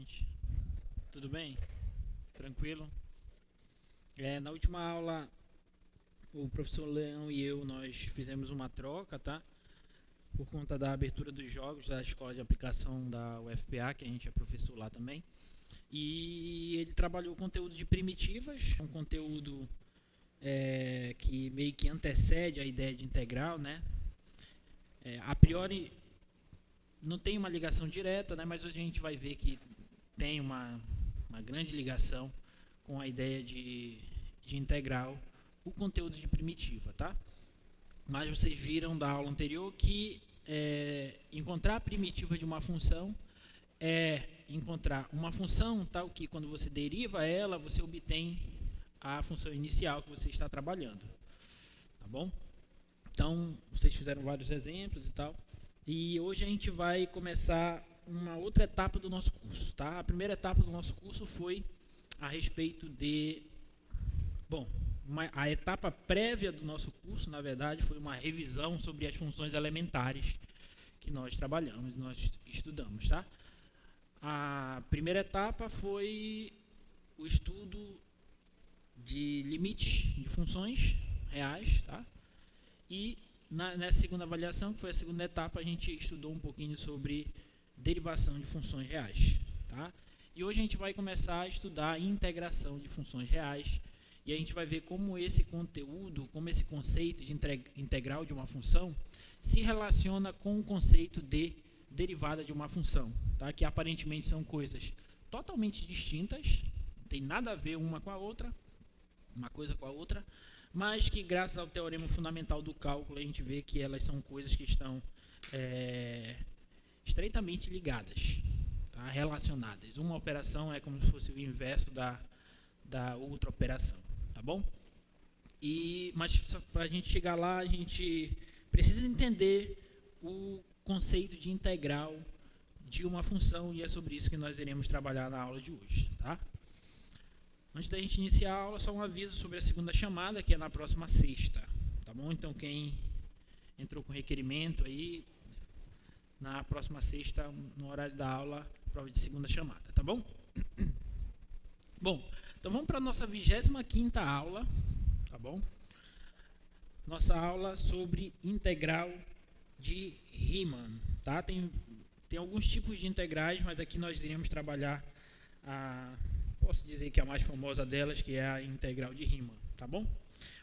gente. Tudo bem? Tranquilo? Na última aula, o professor Leão e eu, nós fizemos uma troca, tá? Por conta da abertura dos jogos da Escola de Aplicação da UFPA, que a gente é professor lá também. E ele trabalhou o conteúdo de primitivas, um conteúdo que meio que antecede a ideia de integral, né? A priori, não tem uma ligação direta, né? Mas hoje a gente vai ver que tem uma grande ligação com a ideia de integral, o conteúdo de primitiva, tá? Mas vocês viram da aula anterior que encontrar a primitiva de uma função é encontrar uma função tal que quando você deriva ela, você obtém a função inicial que você está trabalhando, tá bom? Então, vocês fizeram vários exemplos e tal, e hoje a gente vai começar uma outra etapa do nosso curso, tá? A primeira etapa do nosso curso foi a respeito de... a etapa prévia do nosso curso, na verdade, foi uma revisão sobre as funções elementares que nós trabalhamos, nós estudamos, tá? A primeira etapa foi o estudo de limites de funções reais, tá? E nessa segunda avaliação, que foi a segunda etapa, a gente estudou um pouquinho sobre derivação de funções reais, tá? E hoje a gente vai começar a estudar a integração de funções reais, e a gente vai ver como esse conteúdo, como esse conceito de integral de uma função se relaciona com o conceito de derivada de uma função, tá? Que aparentemente são coisas totalmente distintas, não tem nada a ver uma com a outra, uma coisa com a outra, mas que graças ao teorema fundamental do cálculo a gente vê que elas são coisas que estão estreitamente ligadas, tá? Relacionadas. Uma operação é como se fosse o inverso da outra operação, tá bom? Mas para a gente chegar lá, a gente precisa entender o conceito de integral de uma função, e é sobre isso que nós iremos trabalhar na aula de hoje, tá? Antes da gente iniciar a aula, só um aviso sobre a segunda chamada, que é na próxima sexta, tá bom? Então, quem entrou com requerimento aí, na próxima sexta, no horário da aula, prova de segunda chamada, tá bom? Bom, então vamos para a nossa 25ª aula, tá bom? Nossa aula sobre integral de Riemann, tá? Tem alguns tipos de integrais, mas aqui nós iremos trabalhar posso dizer que a mais famosa delas, que é a integral de Riemann, tá bom?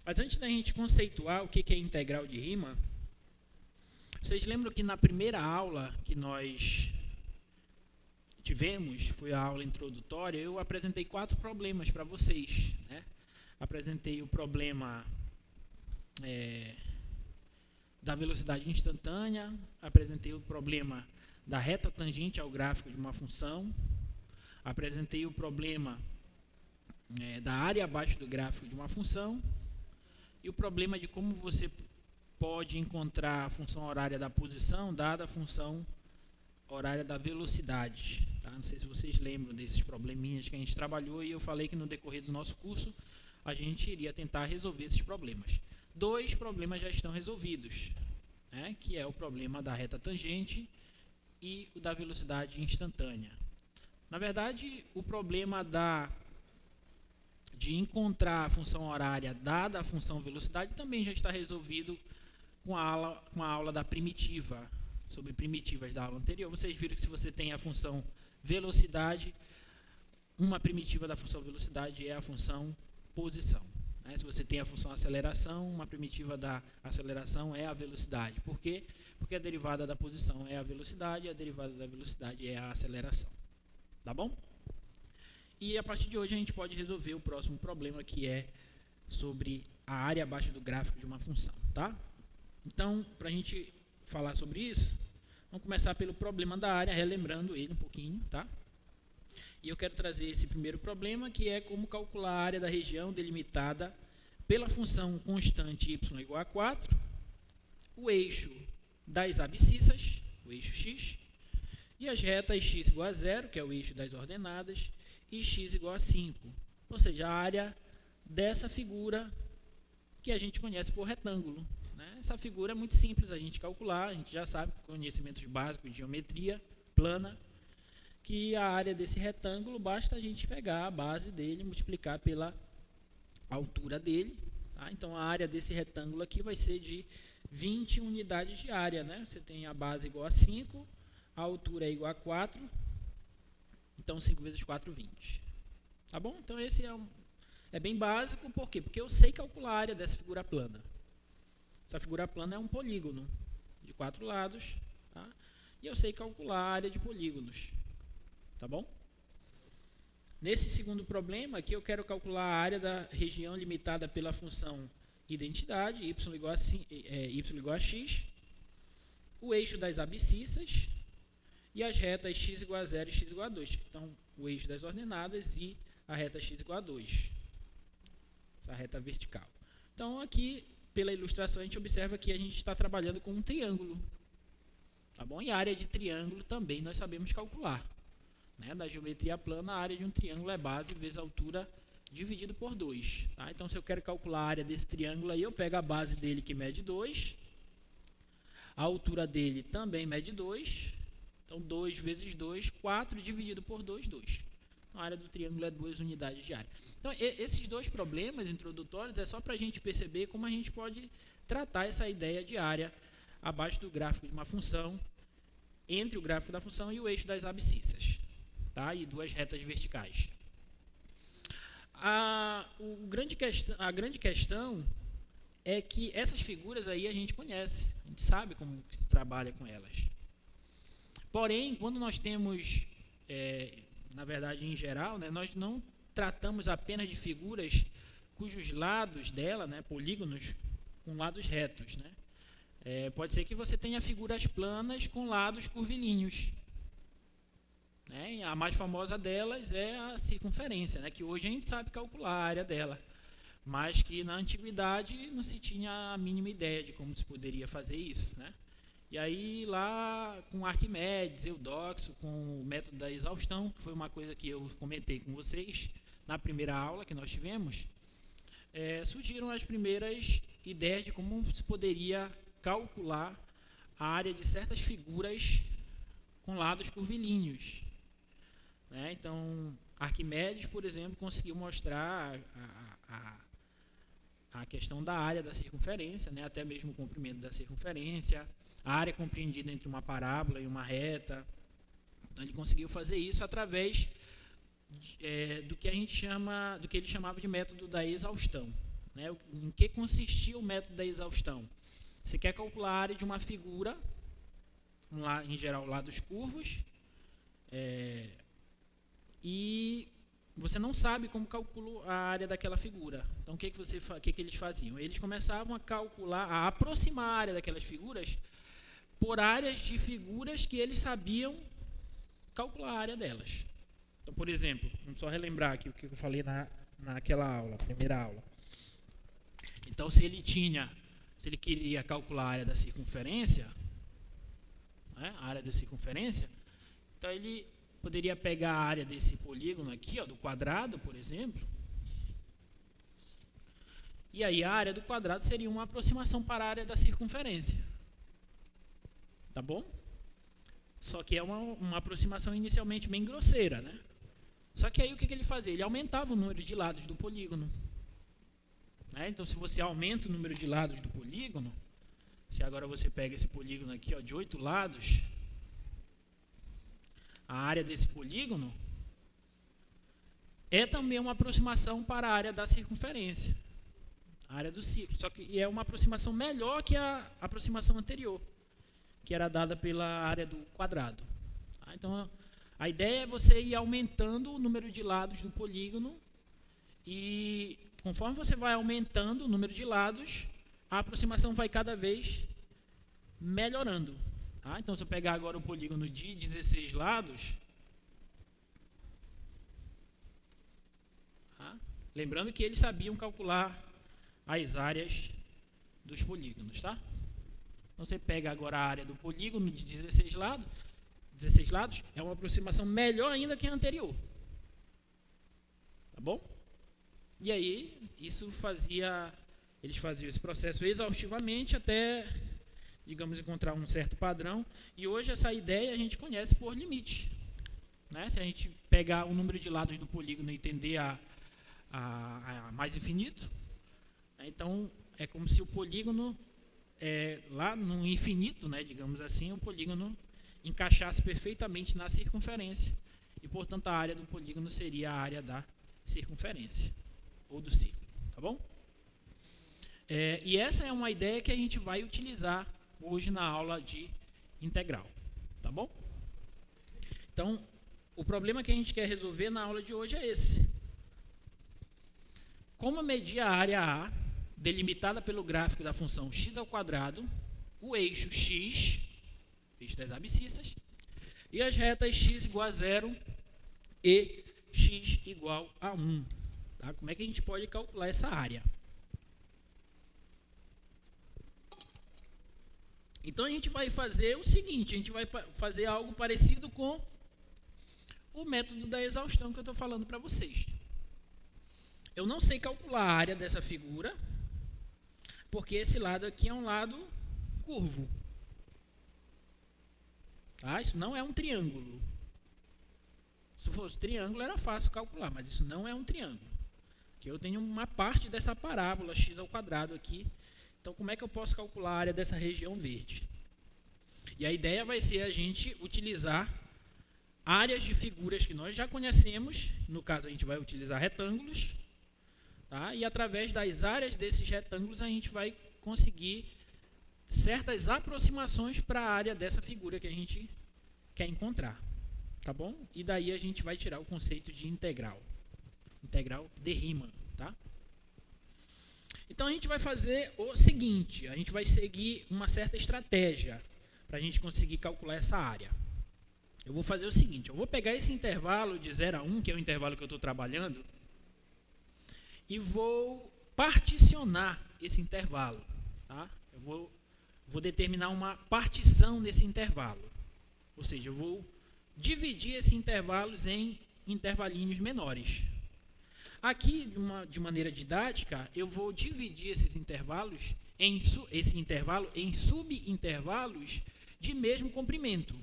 Mas antes da gente conceituar o que é integral de Riemann, vocês lembram que na primeira aula que nós tivemos, foi a aula introdutória, eu apresentei 4 problemas para vocês, né? Apresentei o problema da velocidade instantânea, apresentei o problema da reta tangente ao gráfico de uma função, apresentei o problema da área abaixo do gráfico de uma função e o problema de como você pode encontrar a função horária da posição dada a função horária da velocidade, tá? Não sei se vocês lembram desses probleminhas que a gente trabalhou, e eu falei que no decorrer do nosso curso a gente iria tentar resolver esses problemas. 2 problemas já estão resolvidos, né? Que é o problema da reta tangente e o da velocidade instantânea. Na verdade, o problema de encontrar a função horária dada a função velocidade também já está resolvido com a aula da primitiva, sobre primitivas da aula anterior. Vocês viram que se você tem a função velocidade, uma primitiva da função velocidade é a função posição, né? Se você tem a função aceleração, uma primitiva da aceleração é a velocidade. Por quê? Porque a derivada da posição é a velocidade e a derivada da velocidade é a aceleração. Tá bom? E a partir de hoje a gente pode resolver o próximo problema, que é sobre a área abaixo do gráfico de uma função, tá? Então, para a gente falar sobre isso, vamos começar pelo problema da área, relembrando ele um pouquinho, tá? E eu quero trazer esse primeiro problema, que é como calcular a área da região delimitada pela função constante y igual a 4, o eixo das abscissas, o eixo x, e as retas x igual a 0, que é o eixo das ordenadas, e x igual a 5. Ou seja, a área dessa figura que a gente conhece por retângulo, né? Essa figura é muito simples a gente calcular, a gente já sabe, conhecimentos básicos de geometria plana, que a área desse retângulo, basta a gente pegar a base dele e multiplicar pela altura dele. Tá? Então, a área desse retângulo aqui vai ser de 20 unidades de área. Né? Você tem a base igual a 5, a altura é igual a 4. Então, 5 vezes 4, 20. Tá bom? Então, esse é bem básico. Por quê? Porque eu sei calcular a área dessa figura plana. Essa figura plana é um polígono de 4 lados. Tá? E eu sei calcular a área de polígonos. Tá bom? Nesse segundo problema, aqui eu quero calcular a área da região limitada pela função identidade, y igual a x, o eixo das abscissas e as retas x igual a 0 e x igual a 2. Então, o eixo das ordenadas e a reta x igual a 2. Essa reta vertical. Então, aqui, pela ilustração, a gente observa que a gente está trabalhando com um triângulo. Tá bom? E a área de triângulo também nós sabemos calcular. Né? Da geometria plana, a área de um triângulo é base vezes a altura dividido por 2. Tá? Então, se eu quero calcular a área desse triângulo, aí eu pego a base dele, que mede 2. A altura dele também mede 2. Então, 2 vezes 2, 4 dividido por 2, 2. Então, a área do triângulo é 2 unidades de área. Então, esses dois problemas introdutórios é só para a gente perceber como a gente pode tratar essa ideia de área abaixo do gráfico de uma função, entre o gráfico da função e o eixo das abscissas. Tá? E duas retas verticais. A grande questão é que essas figuras aí a gente conhece, a gente sabe como se trabalha com elas. Porém, quando nós temos, na verdade, em geral, né, nós não tratamos apenas de figuras cujos lados dela, né, polígonos, com lados retos. Né? Pode ser que você tenha figuras planas com lados curvilíneos. Né? A mais famosa delas é a circunferência, né? Que hoje a gente sabe calcular a área dela, mas que na antiguidade não se tinha a mínima ideia de como se poderia fazer isso. Né? E aí lá com Arquimedes, Eudoxo, com o método da exaustão, que foi uma coisa que eu comentei com vocês na primeira aula que nós tivemos, surgiram as primeiras ideias de como se poderia calcular a área de certas figuras com lados curvilíneos. Né? Então, Arquimedes, por exemplo, conseguiu mostrar a questão da área da circunferência, né? Até mesmo o comprimento da circunferência, a área compreendida entre uma parábola e uma reta. Então, ele conseguiu fazer isso através do que ele chamava de método da exaustão. Né? Em que consistia o método da exaustão? Você quer calcular a área de uma figura, em geral lados curvos, e você não sabe como calcular a área daquela figura. Então, o que eles faziam? Eles começavam a calcular, a aproximar a área daquelas figuras por áreas de figuras que eles sabiam calcular a área delas. Então, por exemplo, vamos só relembrar aqui o que eu falei naquela aula, primeira aula. Então, se ele queria calcular a área da circunferência, né, a área da circunferência, então ele poderia pegar a área desse polígono aqui, ó, do quadrado, por exemplo, e aí a área do quadrado seria uma aproximação para a área da circunferência. Tá bom? Só que é uma aproximação inicialmente bem grosseira, né? Só que aí o que ele fazia? Ele aumentava o número de lados do polígono. Né? Então, se você aumenta o número de lados do polígono, se agora você pega esse polígono aqui, ó, de 8 lados, a área desse polígono é também uma aproximação para a área da circunferência, a área do círculo, só que é uma aproximação melhor que a aproximação anterior, que era dada pela área do quadrado. Tá? Então, a ideia é você ir aumentando o número de lados do polígono e, conforme você vai aumentando o número de lados, a aproximação vai cada vez melhorando. Tá? Então, se eu pegar agora o polígono de 16 lados, tá? Lembrando que eles sabiam calcular as áreas dos polígonos. Tá? Então, você pega agora a área do polígono de 16 lados, é uma aproximação melhor ainda que a anterior. Tá bom? E aí, eles faziam esse processo exaustivamente até, digamos, encontrar um certo padrão. E hoje essa ideia a gente conhece por limite. né? Se a gente pegar o número de lados do polígono e tender a mais infinito, né? Então é como se o polígono lá no infinito, né, digamos assim, o polígono encaixasse perfeitamente na circunferência e, portanto, a área do polígono seria a área da circunferência ou do círculo, tá bom? E essa é uma ideia que a gente vai utilizar hoje na aula de integral, tá bom? Então, o problema que a gente quer resolver na aula de hoje é esse. Como medir a área A, delimitada pelo gráfico da função x², o eixo x, eixo das abscissas, e as retas x igual a 0 e x igual a 1. Tá? Como é que a gente pode calcular essa área? Então a gente vai fazer o seguinte, a gente vai fazer algo parecido com o método da exaustão que eu estou falando para vocês. Eu não sei calcular a área dessa figura, porque esse lado aqui é um lado curvo. Tá? Isso não é um triângulo. Se fosse triângulo era fácil calcular, mas isso não é um triângulo. Aqui eu tenho uma parte dessa parábola x² aqui. Então como é que eu posso calcular a área dessa região verde? E a ideia vai ser a gente utilizar áreas de figuras que nós já conhecemos. No caso a gente vai utilizar retângulos. Tá? E através das áreas desses retângulos a gente vai conseguir certas aproximações para a área dessa figura que a gente quer encontrar. Tá bom? E daí a gente vai tirar o conceito de integral. Integral de Riemann. Tá? Então a gente vai fazer o seguinte, a gente vai seguir uma certa estratégia para a gente conseguir calcular essa área. Eu vou fazer o seguinte, eu vou pegar esse intervalo de 0 a 1, que é o intervalo que eu estou trabalhando, e vou particionar esse intervalo. Tá? Eu vou determinar uma partição desse intervalo. Ou seja, eu vou dividir esses intervalos em intervalinhos menores. Aqui, de maneira didática, eu vou dividir esse intervalo em subintervalos de mesmo comprimento.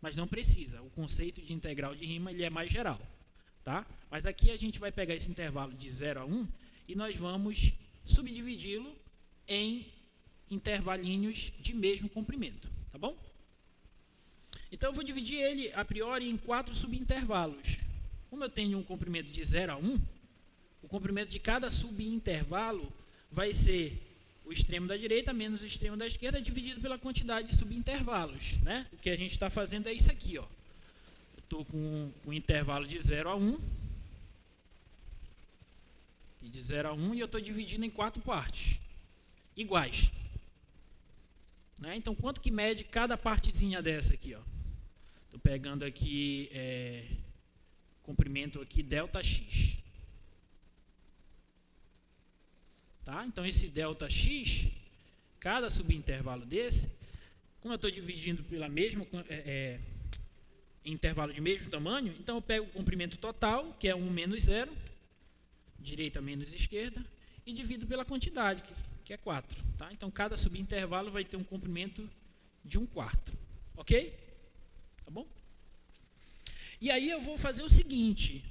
Mas não precisa. O conceito de integral de Riemann ele é mais geral. Tá? Mas aqui a gente vai pegar esse intervalo de 0 a 1 e nós vamos subdividi-lo em intervalinhos de mesmo comprimento. Tá bom? Então eu vou dividir ele a priori em 4 subintervalos. Como eu tenho um comprimento de 0 a 1, o comprimento de cada subintervalo vai ser o extremo da direita menos o extremo da esquerda dividido pela quantidade de subintervalos. Né? O que a gente está fazendo é isso aqui. Ó. Eu estou com um intervalo de 0 a 1. E de 0 a 1 e eu estou dividindo em 4 partes iguais. Né? Então, quanto que mede cada partezinha dessa aqui? Estou pegando aqui... comprimento aqui ΔX. Tá? Então esse ΔX, cada subintervalo desse, como eu estou dividindo pela mesma intervalo de mesmo tamanho, então eu pego o comprimento total, que é 1 menos 0, direita menos esquerda, e divido pela quantidade, que é 4. Tá? Então cada subintervalo vai ter um comprimento de 1/4. Ok? Tá bom? E aí eu vou fazer o seguinte,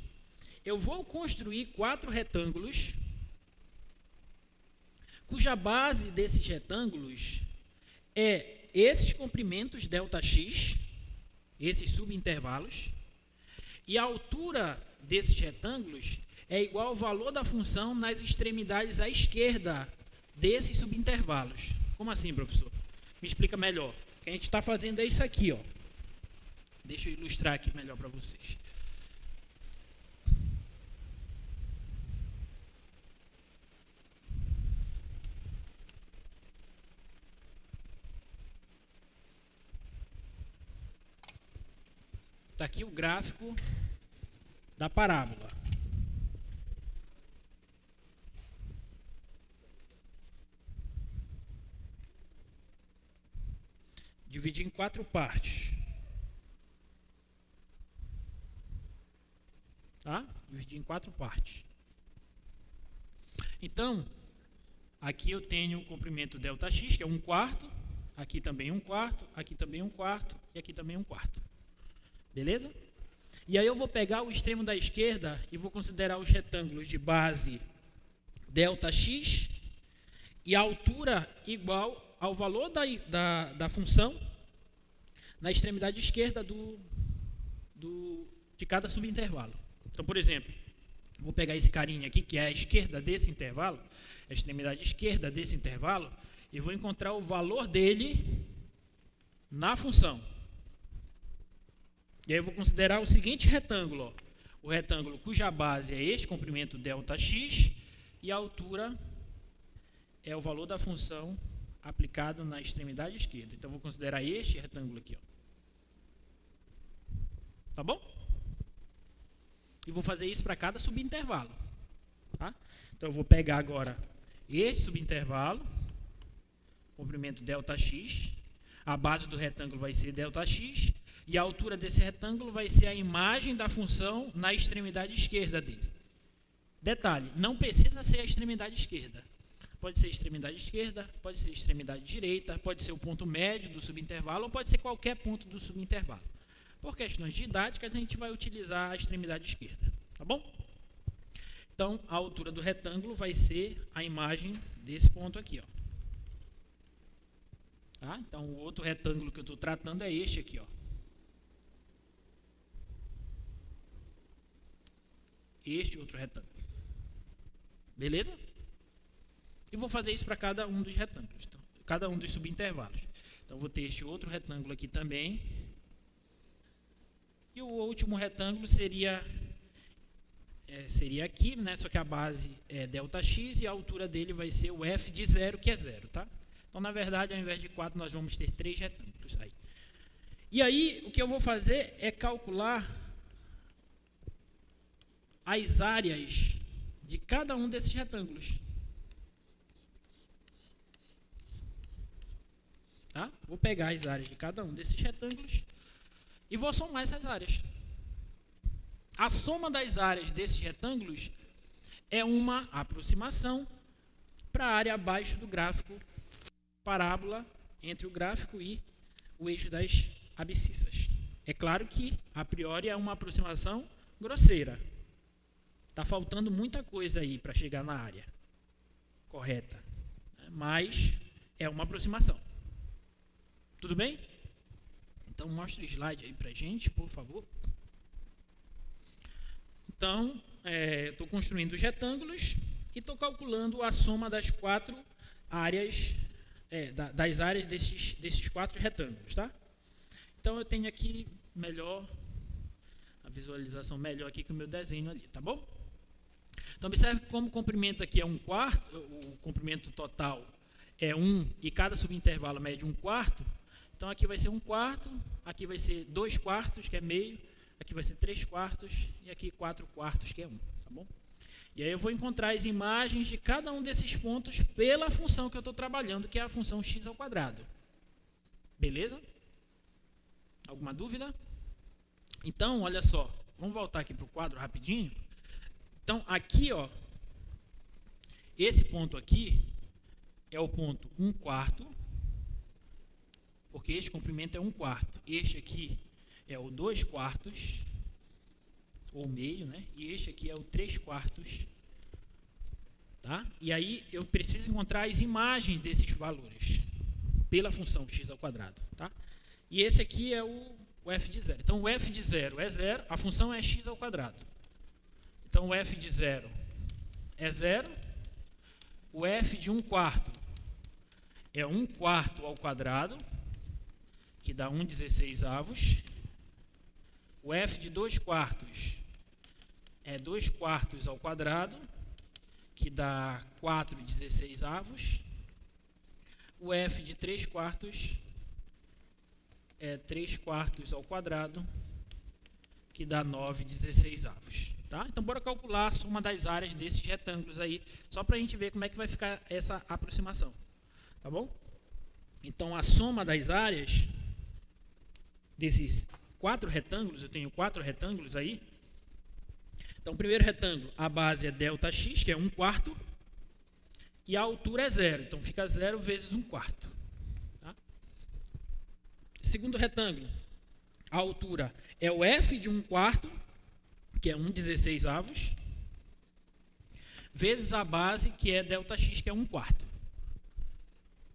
eu vou construir 4 retângulos, cuja base desses retângulos é esses comprimentos ΔX, esses subintervalos, e a altura desses retângulos é igual ao valor da função nas extremidades à esquerda desses subintervalos. Como assim, professor? Me explica melhor. O que a gente está fazendo é isso aqui, ó. Deixa eu ilustrar aqui melhor para vocês. Está aqui o gráfico da parábola. Dividi em 4 partes. Tá? Dividi em 4 partes. Então, aqui eu tenho o comprimento ΔX, que é 1/4, aqui também 1/4, aqui também 1/4 e aqui também 1/4. Beleza? E aí eu vou pegar o extremo da esquerda e vou considerar os retângulos de base ΔX e a altura igual ao valor da função na extremidade esquerda de cada subintervalo. Então, por exemplo, vou pegar esse carinha aqui, que é a esquerda desse intervalo, a extremidade esquerda desse intervalo, e vou encontrar o valor dele na função. E aí eu vou considerar o seguinte retângulo, ó, o retângulo cuja base é este comprimento ΔX e a altura é o valor da função aplicado na extremidade esquerda. Então, eu vou considerar este retângulo aqui, ó. Tá bom? E vou fazer isso para cada subintervalo. Tá? Então, eu vou pegar agora este subintervalo, comprimento ΔX, a base do retângulo vai ser ΔX, e a altura desse retângulo vai ser a imagem da função na extremidade esquerda dele. Detalhe, não precisa ser a extremidade esquerda. Pode ser extremidade esquerda, pode ser extremidade direita, pode ser o ponto médio do subintervalo, ou pode ser qualquer ponto do subintervalo. Por questões didáticas, a gente vai utilizar a extremidade esquerda. Tá bom? Então, a altura do retângulo vai ser a imagem desse ponto aqui, ó. Tá? Então, o outro retângulo que eu estou tratando é este aqui, ó. Este outro retângulo. Beleza? E vou fazer isso para cada um dos retângulos, então, cada um dos subintervalos. Então, vou ter este outro retângulo aqui também. E o último retângulo seria aqui, né? Só que a base é ΔX e a altura dele vai ser o f de 0, que é 0, tá? Então, na verdade, ao invés de 4, nós vamos ter 3 retângulos aí. E aí, o que eu vou fazer é calcular as áreas de cada um desses retângulos. Tá? Vou pegar as áreas de cada um desses retângulos e vou somar essas áreas. A soma das áreas desses retângulos é uma aproximação para a área abaixo do gráfico, parábola entre o gráfico e o eixo das abscissas. É claro que, a priori, é uma aproximação grosseira. Está faltando muita coisa aí para chegar na área correta, né? Mas é uma aproximação. Tudo bem? Então, mostra o slide aí para a gente, por favor. Então, estou construindo os retângulos e estou calculando a soma das 4 áreas, das áreas desses 4 retângulos, tá? Então, eu tenho aqui a visualização melhor aqui que o meu desenho ali, tá bom? Então, observe como o comprimento aqui é 1/4, o comprimento total é 1 e cada subintervalo mede 1/4. Então, aqui vai ser 1/4, aqui vai ser 2/4, que é meio, aqui vai ser 3/4 e aqui 4/4, que é 1, tá bom? E aí eu vou encontrar as imagens de cada um desses pontos pela função que eu estou trabalhando, que é a função x². Beleza? Alguma dúvida? Então, olha só, vamos voltar aqui para o quadro rapidinho. Então, aqui, ó, esse ponto aqui é o ponto 1/4, porque este comprimento é 1/4. Este aqui é o 2/4, ou meio, né? E este aqui é o 3/4, tá? E aí eu preciso encontrar as imagens desses valores pela função x², tá? E esse aqui é o f de 0. Então, o f de 0 é 0, a função é x². Então, o f de 0 é 0. O f de 1/4 é 1/4 ao quadrado, que dá 1/16. O f de 2/4 é 2/4 ao quadrado, que dá 4/16. O f de 3/4 é 3/4 ao quadrado, que dá 9/16. Tá? Então, bora calcular a soma das áreas desses retângulos aí, só para a gente ver como é que vai ficar essa aproximação. Tá bom? Então, a soma das áreas desses 4 retângulos, eu tenho 4 retângulos aí. Então, o primeiro retângulo, a base é ΔX, que é 1/4, e a altura é 0. Então, fica 0 vezes 1/4. Tá? Segundo retângulo, a altura é o f de 1/4, que é 1/16, vezes a base, que é ΔX, que é 1/4.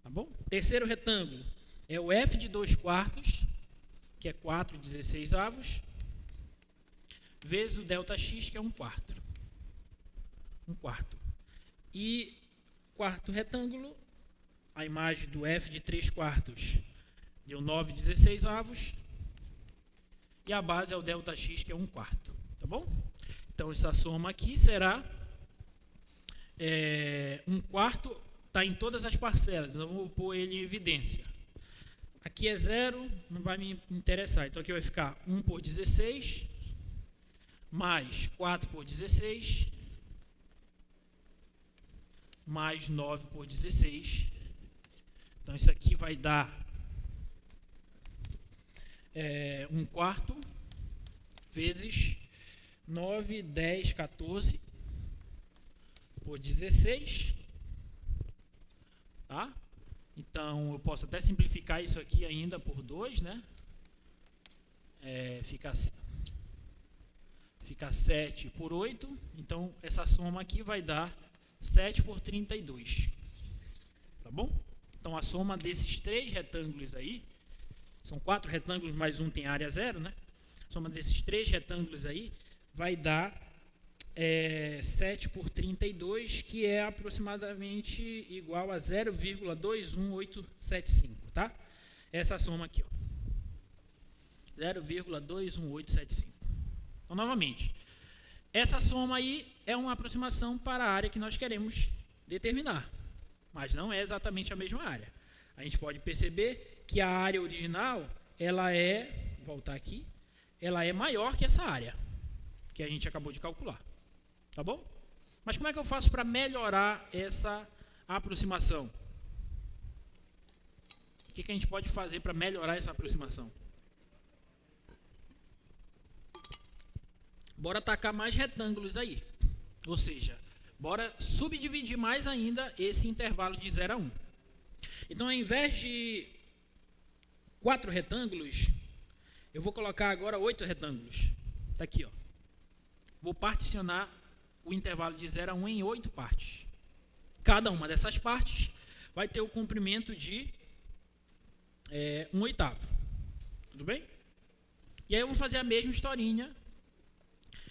Tá bom? Terceiro retângulo é o F de 2/4, que é 4/16, vezes o ΔX, que é 1/4. 1/4. E quarto retângulo, a imagem do F de 3/4 deu 9/16, e a base é o ΔX, que é 1/4. Tá bom? Então, essa soma aqui será 1/4, está em todas as parcelas, então eu vou pôr ele em evidência. Aqui é 0, não vai me interessar, então aqui vai ficar 1/16, mais 4/16, mais 9/16. Então, isso aqui vai dar 1/4 vezes 9, 10, 14 por 16. Tá? Então, eu posso até simplificar isso aqui ainda por 2, né? Fica 7 por 8. Então, essa soma aqui vai dar 7 por 32. Tá bom? Então, a soma desses 3 retângulos aí, são 4 retângulos, mais um tem área 0, né? A soma desses 3 retângulos aí vai dar 7 por 32, que é aproximadamente igual a 0,21875, tá? Essa soma aqui, ó. 0,21875. Então, novamente, essa soma aí é uma aproximação para a área que nós queremos determinar, mas não é exatamente a mesma área. A gente pode perceber que a área original, ela é, vou voltar aqui, ela é maior que essa área que a gente acabou de calcular. Tá bom? Mas como é que eu faço para melhorar essa aproximação? O que a gente pode fazer para melhorar essa aproximação? Bora tacar mais retângulos aí. Ou seja, bora subdividir mais ainda esse intervalo de 0 a 1. Então, ao invés de 4 retângulos, eu vou colocar agora 8 retângulos. Está aqui, ó. Vou particionar o intervalo de 0 a 1 em 8 partes. Cada uma dessas partes vai ter o comprimento de 1/8. Tudo bem? E aí eu vou fazer a mesma historinha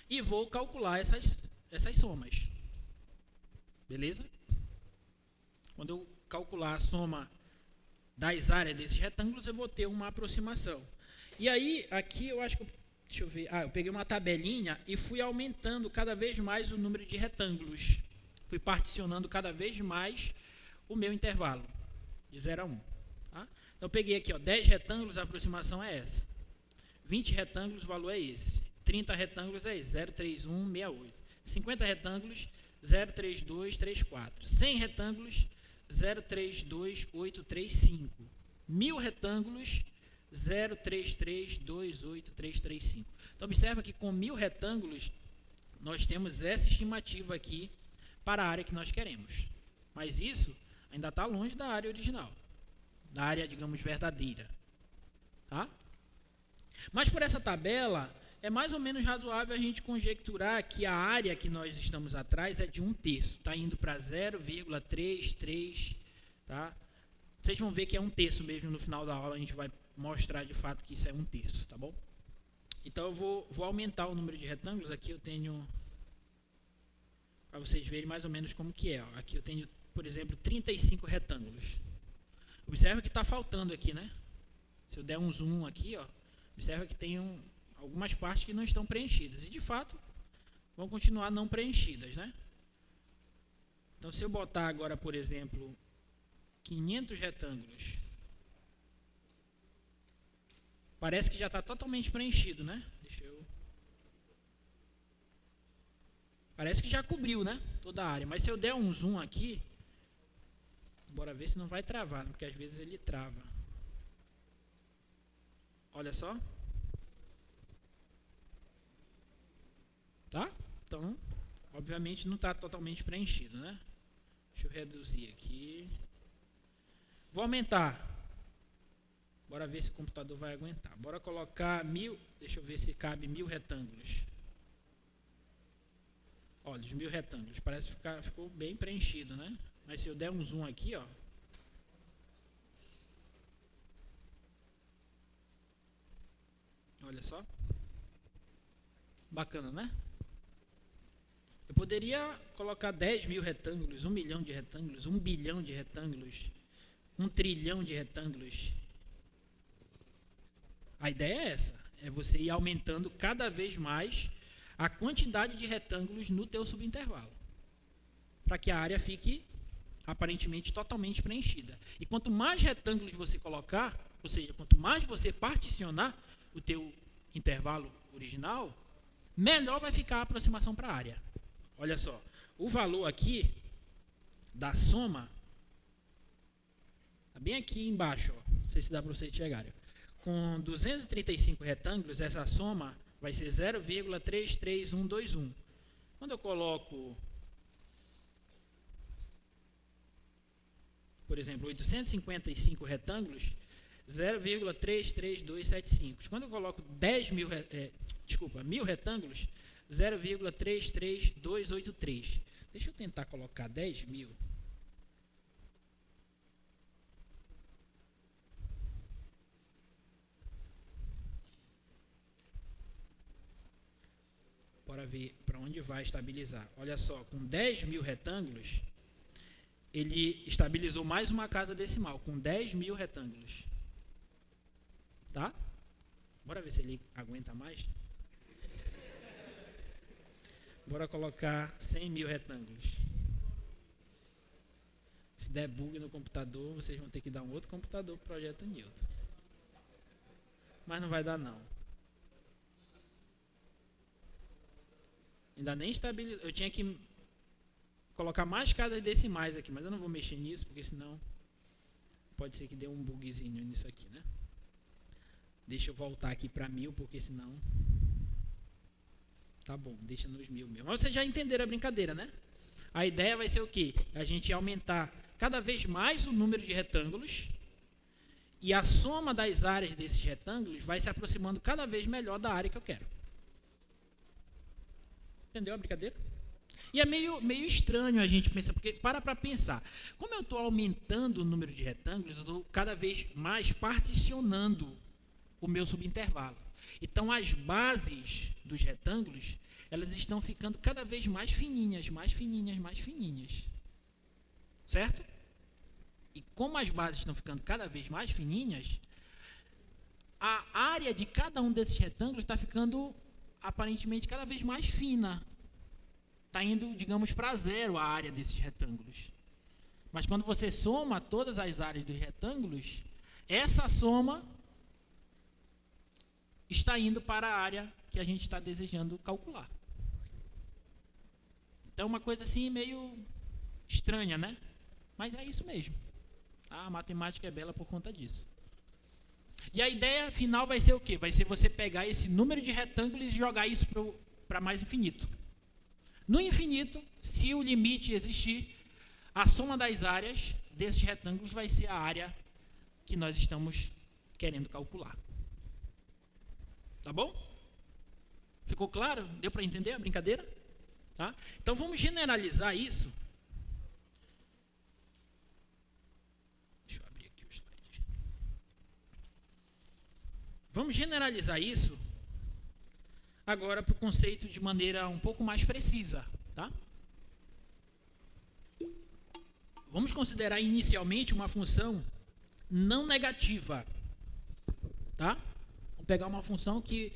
e vou calcular essas somas. Beleza? Quando eu calcular a soma das áreas desses retângulos, eu vou ter uma aproximação. E aí, aqui eu acho que deixa eu ver. Eu peguei uma tabelinha e fui aumentando cada vez mais o número de retângulos. Fui particionando cada vez mais o meu intervalo, de 0 a 1. Tá? Então, eu peguei aqui, ó, 10 retângulos, a aproximação é essa. 20 retângulos, o valor é esse. 30 retângulos é esse, 03168. 50 retângulos, 03234. 100 retângulos, 032,835. 1000 retângulos, 033,28335. Então, observa que com 1000 retângulos, nós temos essa estimativa aqui para a área que nós queremos. Mas isso ainda está longe da área original, da área, digamos, verdadeira. Tá? Mas por essa tabela, é mais ou menos razoável a gente conjecturar que a área que nós estamos atrás é de 1/3. Está indo para 0,33. Tá? Vocês vão ver que é 1/3 mesmo no final da aula, a gente vai mostrar de fato que isso é 1/3, tá bom? Então eu vou aumentar o número de retângulos. Aqui eu tenho, para vocês verem mais ou menos como que é. Ó. Aqui eu tenho, por exemplo, 35 retângulos. Observa que está faltando aqui, né? Se eu der um zoom aqui, ó, observa que tem algumas partes que não estão preenchidas. E de fato, vão continuar não preenchidas, né? Então se eu botar agora, por exemplo, 500 retângulos, parece que já está totalmente preenchido, né? Parece que já cobriu, né? Toda a área. Mas se eu der um zoom aqui, bora ver se não vai travar, né? Porque às vezes ele trava. Olha só. Tá? Então, obviamente não está totalmente preenchido, né? Deixa eu reduzir aqui. Vou aumentar. Bora ver se o computador vai aguentar. Bora colocar 1000. Deixa eu ver se cabe 1000 retângulos. Olha, os 1000 retângulos. Parece que ficou bem preenchido, né? Mas se eu der um zoom aqui, ó. Olha só. Bacana, né? Eu poderia colocar 10.000 retângulos, 1 milhão de retângulos, 1 bilhão de retângulos, 1 trilhão de retângulos. A ideia é essa, é você ir aumentando cada vez mais a quantidade de retângulos no teu subintervalo, para que a área fique aparentemente totalmente preenchida. E quanto mais retângulos você colocar, ou seja, quanto mais você particionar o teu intervalo original, melhor vai ficar a aproximação para a área. Olha só, o valor aqui da soma está bem aqui embaixo, ó. Não sei se dá para vocês chegarem. Com 235 retângulos, essa soma vai ser 0,33121. Quando eu coloco, por exemplo, 855 retângulos, 0,33275. Quando eu coloco 1.000 retângulos, 0,33283. Deixa eu tentar colocar 10.000. Bora ver para onde vai estabilizar. Olha só, com 10.000 retângulos, ele estabilizou mais uma casa decimal, com 10.000 retângulos. Tá? Bora ver se ele aguenta mais. Bora colocar 100.000 retângulos. Se der bug no computador, vocês vão ter que dar um outro computador para o projeto Newton. Mas não vai dar não. Ainda nem estabilizou. Eu tinha que colocar mais casas decimais aqui, mas eu não vou mexer nisso, porque senão pode ser que dê um bugzinho nisso aqui, né? Deixa eu voltar aqui para 1000, porque senão... Tá bom, deixa nos 1000 mesmo. Mas vocês já entenderam a brincadeira, né? A ideia vai ser o quê? A gente aumentar cada vez mais o número de retângulos e a soma das áreas desses retângulos vai se aproximando cada vez melhor da área que eu quero. Entendeu a brincadeira? E é meio estranho a gente pensar, porque para pensar. Como eu estou aumentando o número de retângulos, eu estou cada vez mais particionando o meu subintervalo. Então, as bases dos retângulos, elas estão ficando cada vez mais fininhas, mais fininhas, mais fininhas. Certo? E como as bases estão ficando cada vez mais fininhas, a área de cada um desses retângulos está ficando aparentemente cada vez mais fina. Está indo, digamos, para zero a área desses retângulos. Mas quando você soma todas as áreas dos retângulos, essa soma está indo para a área que a gente está desejando calcular. Então, uma coisa assim meio estranha, né? Mas é isso mesmo. A matemática é bela por conta disso. E a ideia final vai ser o quê? Vai ser você pegar esse número de retângulos e jogar isso para mais infinito. No infinito, se o limite existir, a soma das áreas desses retângulos vai ser a área que nós estamos querendo calcular. Tá bom? Ficou claro? Deu para entender a brincadeira? Tá? Então vamos generalizar isso. Deixa eu abrir aqui o slide. Vamos generalizar isso agora para o conceito de maneira um pouco mais precisa. Tá? Vamos considerar inicialmente uma função não negativa. Tá? Pegar uma função que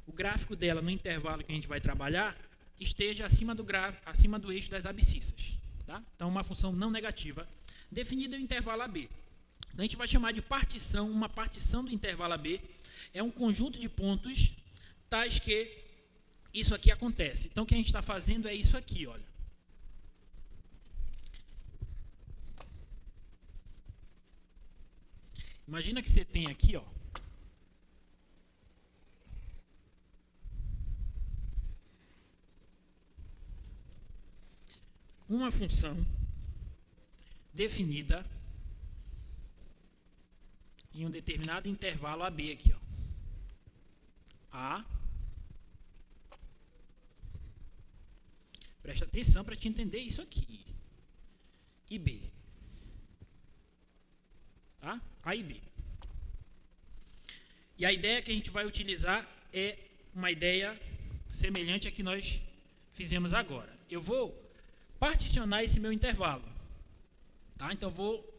o gráfico dela no intervalo que a gente vai trabalhar esteja acima do eixo das abscissas. Tá? Então, uma função não negativa definida no intervalo AB. A gente vai chamar de partição. Uma partição do intervalo AB é um conjunto de pontos tais que isso aqui acontece. Então, o que a gente está fazendo é isso aqui, olha. Imagina que você tem aqui, ó, uma função definida em um determinado intervalo AB aqui, ó. Presta atenção para te entender isso aqui. E B. Tá? A e B. E a ideia que a gente vai utilizar é uma ideia semelhante à que nós fizemos agora. Eu vou particionar esse meu intervalo. Tá? Então, eu vou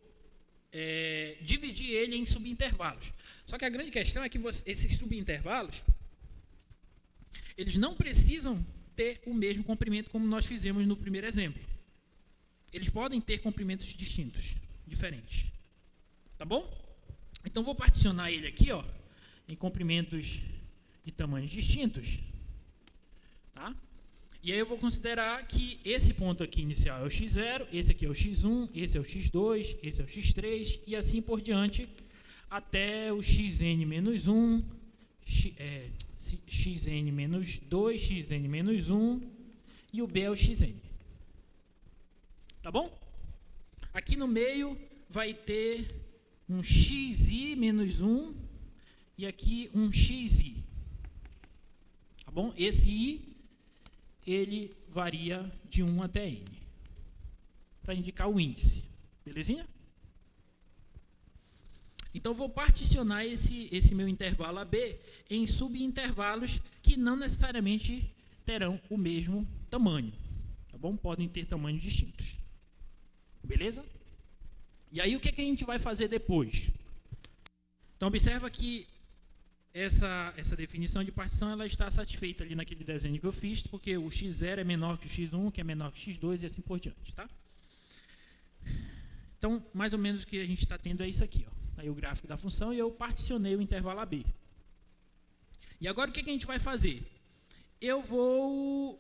dividir ele em subintervalos. Só que a grande questão é que esses subintervalos, eles não precisam ter o mesmo comprimento como nós fizemos no primeiro exemplo. Eles podem ter comprimentos distintos, diferentes. Tá bom? Então, vou particionar ele aqui, ó, em comprimentos de tamanhos distintos. Tá? E aí eu vou considerar que esse ponto aqui inicial é o x0, esse aqui é o x1, esse é o x2, esse é o x3, e assim por diante, até o xn menos 1, xn menos 2, xn menos 1, e o b é o xn. Tá bom? Aqui no meio vai ter um xi menos 1, e aqui um xi. Tá bom? Esse i, ele varia de 1 até n, para indicar o índice. Belezinha? Então, vou particionar esse meu intervalo AB em subintervalos que não necessariamente terão o mesmo tamanho. Tá bom? Podem ter tamanhos distintos. Beleza? E aí, o que a gente vai fazer depois? Então, observa que essa definição de partição ela está satisfeita ali naquele desenho que eu fiz, porque o x0 é menor que o x1, que é menor que o x2 e assim por diante. Tá? Então, mais ou menos o que a gente está tendo é isso aqui. Ó. Aí o gráfico da função e eu particionei o intervalo AB. E agora o que a gente vai fazer? Eu vou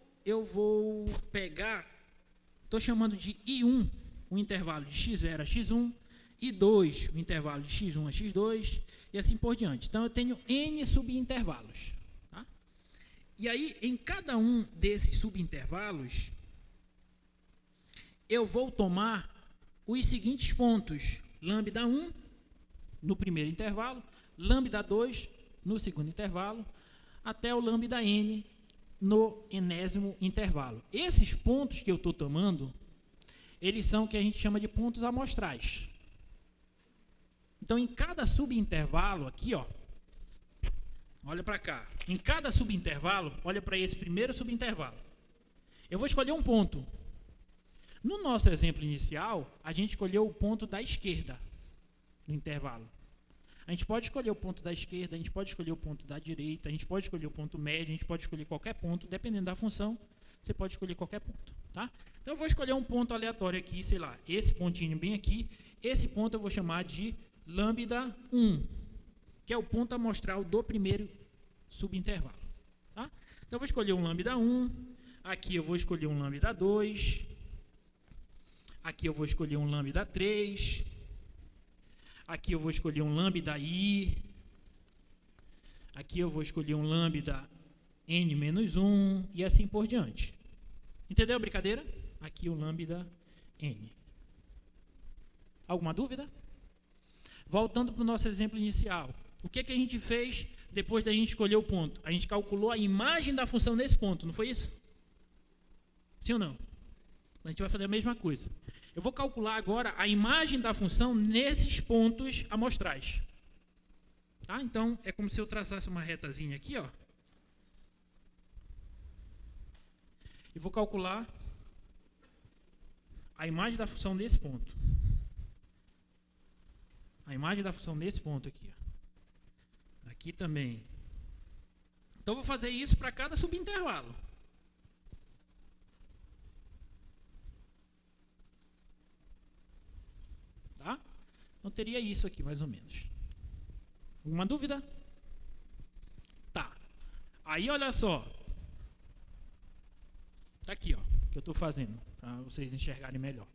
pegar, estou chamando de I1, o intervalo de x0 a x1, I2, o intervalo de x1 a x2, e assim por diante. Então, eu tenho N subintervalos. Tá? E aí, em cada um desses subintervalos, eu vou tomar os seguintes pontos. Lambda 1 no primeiro intervalo, lambda 2 no segundo intervalo, até o lambda n no enésimo intervalo. Esses pontos que eu estou tomando, eles são o que a gente chama de pontos amostrais. Então, em cada subintervalo aqui, ó, olha para cá. Em cada subintervalo, olha para esse primeiro subintervalo. Eu vou escolher um ponto. No nosso exemplo inicial, a gente escolheu o ponto da esquerda no intervalo. A gente pode escolher o ponto da esquerda, a gente pode escolher o ponto da direita, a gente pode escolher o ponto médio, a gente pode escolher qualquer ponto, dependendo da função, você pode escolher qualquer ponto. Tá? Então, eu vou escolher um ponto aleatório aqui, sei lá, esse pontinho bem aqui. Esse ponto eu vou chamar de lambda 1, que é o ponto amostral do primeiro subintervalo. Tá? Então, eu vou escolher um lambda 1, aqui eu vou escolher um lambda 2, aqui eu vou escolher um lambda 3, aqui eu vou escolher um lambda i, aqui eu vou escolher um lambda n menos 1, e assim por diante. Entendeu a brincadeira? Aqui o lambda n. Alguma dúvida? Voltando para o nosso exemplo inicial. O que a gente fez depois da gente escolher o ponto? A gente calculou a imagem da função nesse ponto, não foi isso? Sim ou não? A gente vai fazer a mesma coisa. Eu vou calcular agora a imagem da função nesses pontos amostrais. Tá? Então, é como se eu traçasse uma retazinha aqui, ó. E vou calcular a imagem da função nesse ponto. A imagem da função nesse ponto aqui. Ó. Aqui também. Então, eu vou fazer isso para cada subintervalo. Tá? Então, teria isso aqui, mais ou menos. Alguma dúvida? Tá. Aí, olha só. Tá aqui, ó, que eu estou fazendo, para vocês enxergarem melhor.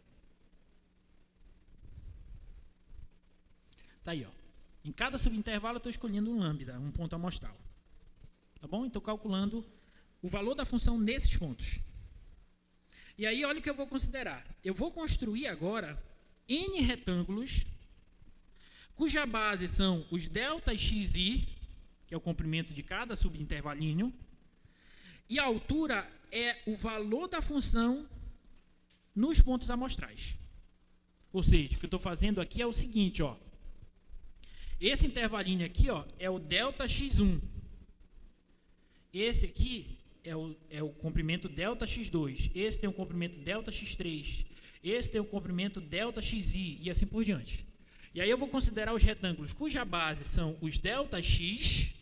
Tá aí, ó. Em cada subintervalo eu estou escolhendo um lambda, um ponto amostral. Tá bom? Então, calculando o valor da função nesses pontos. E aí, olha o que eu vou considerar. Eu vou construir agora N retângulos, cuja base são os delta xi, que é o comprimento de cada subintervalinho, e a altura é o valor da função nos pontos amostrais. Ou seja, o que eu estou fazendo aqui é o seguinte, ó. Esse intervalinho aqui, ó, é o ΔX1. Esse aqui é o comprimento ΔX2. Esse tem o comprimento ΔX3. Esse tem o comprimento ΔXi e assim por diante. E aí eu vou considerar os retângulos cuja base são os ΔX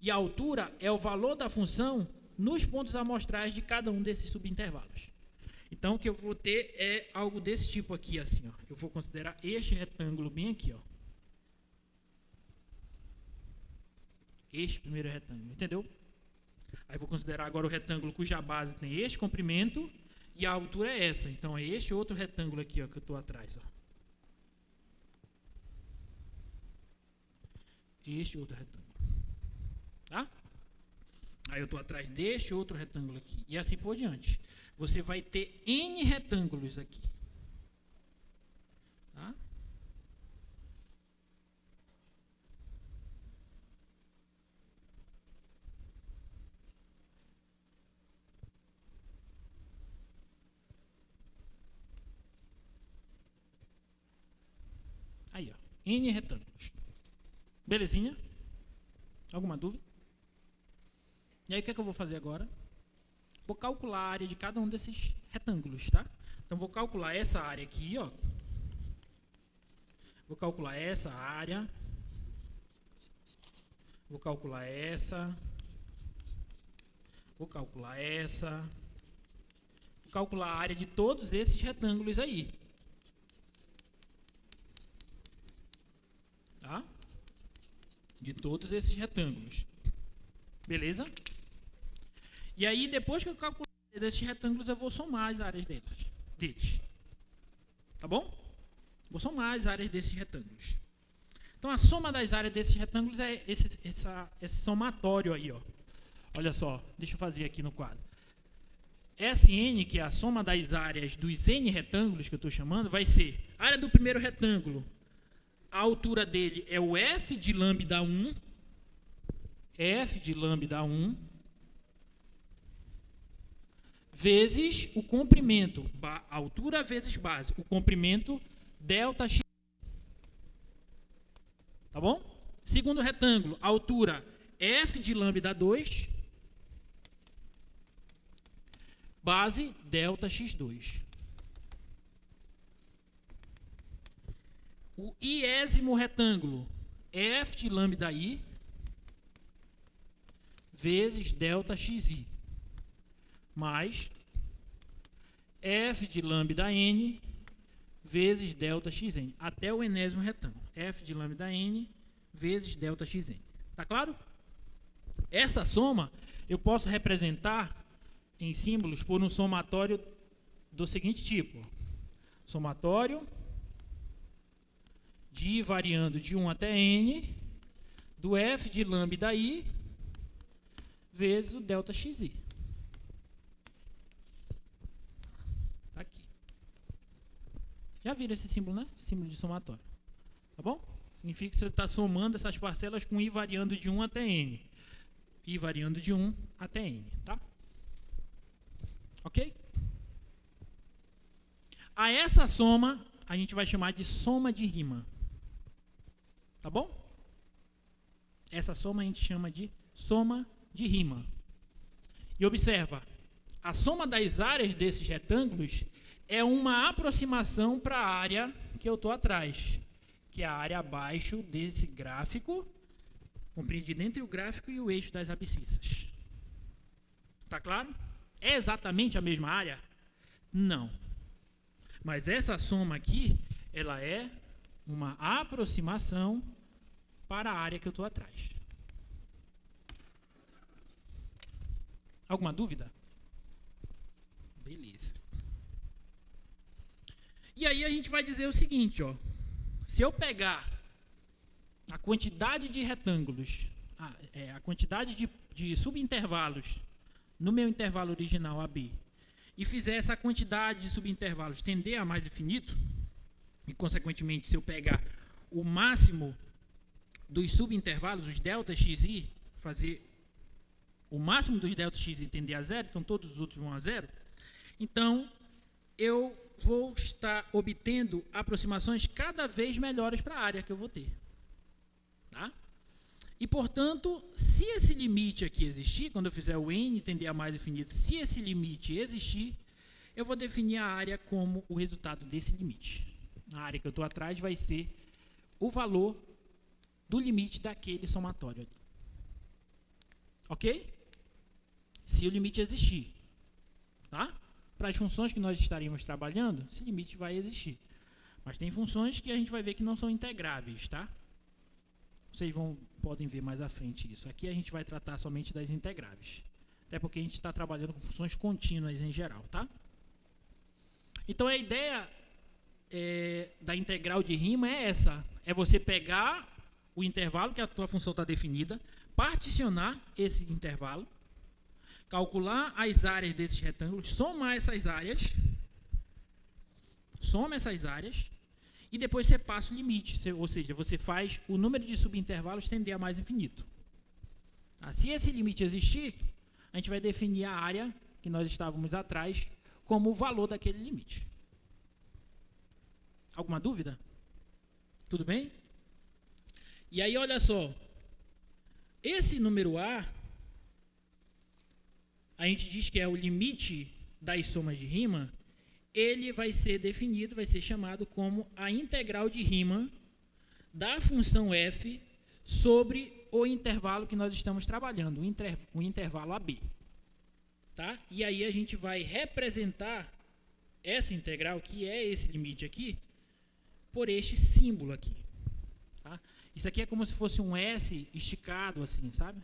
e a altura é o valor da função nos pontos amostrais de cada um desses subintervalos. Então, o que eu vou ter é algo desse tipo aqui, assim, ó. Eu vou considerar este retângulo bem aqui, ó. Este primeiro retângulo, entendeu? Aí vou considerar agora o retângulo cuja base tem este comprimento e a altura é essa. Então, é este outro retângulo aqui, ó, que eu estou atrás, ó. Este outro retângulo. Tá? Aí eu estou atrás deste outro retângulo aqui. E assim por diante. Você vai ter N retângulos aqui. Tá? Aí, ó. N retângulos. Belezinha? Alguma dúvida? E aí, o que é que eu vou fazer agora? Vou calcular a área de cada um desses retângulos, tá? Então, vou calcular essa área aqui, ó. Vou calcular essa área. Vou calcular essa. Vou calcular essa. Vou calcular a área de todos esses retângulos aí. Tá? De todos esses retângulos. Beleza? E aí, depois que eu calcular desses retângulos, eu vou somar as áreas deles. Tá bom? Vou somar as áreas desses retângulos. Então, a soma das áreas desses retângulos é esse somatório aí, ó. Olha só, deixa eu fazer aqui no quadro. Sn, que é a soma das áreas dos N retângulos que eu estou chamando, vai ser a área do primeiro retângulo. A altura dele é o f de lambda 1. F de lambda 1. Vezes o comprimento, altura vezes base, o comprimento ΔX. Tá bom? Segundo retângulo, altura f de lambda 2, base ΔX2. O iésimo retângulo, f de lambda i, vezes ΔXi. Mais f de lambda n vezes ΔXn, até o enésimo retângulo. F de lambda n vezes ΔXn. Tá claro? Essa soma eu posso representar em símbolos por um somatório do seguinte tipo. Somatório de i variando de 1 até n do f de lambda i vezes o ΔXi. Já viram esse símbolo, né? Símbolo de somatório. Tá bom? Significa que você está somando essas parcelas com i variando de 1 até n. I variando de 1 até n, tá? Ok? A essa soma, a gente vai chamar de soma de rima. Tá bom? Essa soma a gente chama de soma de rima. E observa, a soma das áreas desses retângulos é uma aproximação para a área que eu estou atrás, que é a área abaixo desse gráfico, compreendida entre o gráfico e o eixo das abscissas. Tá claro? É exatamente a mesma área? Não. Mas essa soma aqui, ela é uma aproximação para a área que eu estou atrás. Alguma dúvida? Beleza. E aí a gente vai dizer o seguinte, ó. Se eu pegar a quantidade de retângulos, a quantidade de subintervalos no meu intervalo original AB, e fizer essa quantidade de subintervalos tender a mais infinito, e consequentemente se eu pegar o máximo dos subintervalos, os ΔXi, fazer o máximo dos ΔX tender a zero, então todos os outros vão a zero, então eu vou estar obtendo aproximações cada vez melhores para a área que eu vou ter. Tá? E, portanto, se esse limite aqui existir, quando eu fizer o n tender a mais infinito, se esse limite existir, eu vou definir a área como o resultado desse limite. A área que eu estou atrás vai ser o valor do limite daquele somatório ali. Ok? Se o limite existir. Tá? Para as funções que nós estaríamos trabalhando, esse limite vai existir. Mas tem funções que a gente vai ver que não são integráveis, tá? Vocês podem ver mais à frente isso. Aqui a gente vai tratar somente das integráveis. Até porque a gente está trabalhando com funções contínuas em geral, tá? Então a ideia da integral de rima é essa. É você pegar o intervalo que a tua função está definida, particionar esse intervalo, calcular as áreas desses retângulos, somar essas áreas, soma essas áreas, e depois você passa o limite, ou seja, você faz o número de subintervalos tender a mais infinito. Se esse limite existir, a gente vai definir a área que nós estávamos atrás como o valor daquele limite. Alguma dúvida? Tudo bem? E aí, olha só, esse número A, a gente diz que é o limite das somas de rima, ele vai ser definido, vai ser chamado como a integral de rima da função f sobre o intervalo que nós estamos trabalhando, o intervalo AB. Tá? E aí a gente vai representar essa integral, que é esse limite aqui, por este símbolo aqui. Tá? Isso aqui é como se fosse um S esticado assim, sabe?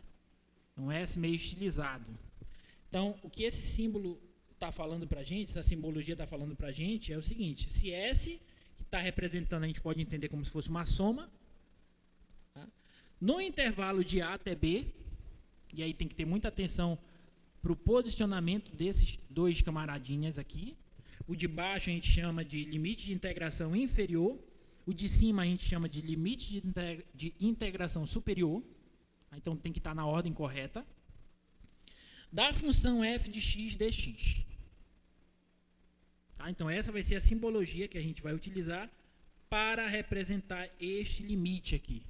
Um S meio estilizado. Então, o que esse símbolo está falando para a gente, essa simbologia está falando para a gente, é o seguinte: se S, que está representando, a gente pode entender como se fosse uma soma, tá? No intervalo de A até B, e aí tem que ter muita atenção para o posicionamento desses dois camaradinhas aqui. O de baixo a gente chama de limite de integração inferior, o de cima a gente chama de limite de integração superior, então tem que estar na ordem correta, da função f de x dx. Tá? Então essa vai ser a simbologia que a gente vai utilizar para representar este limite aqui.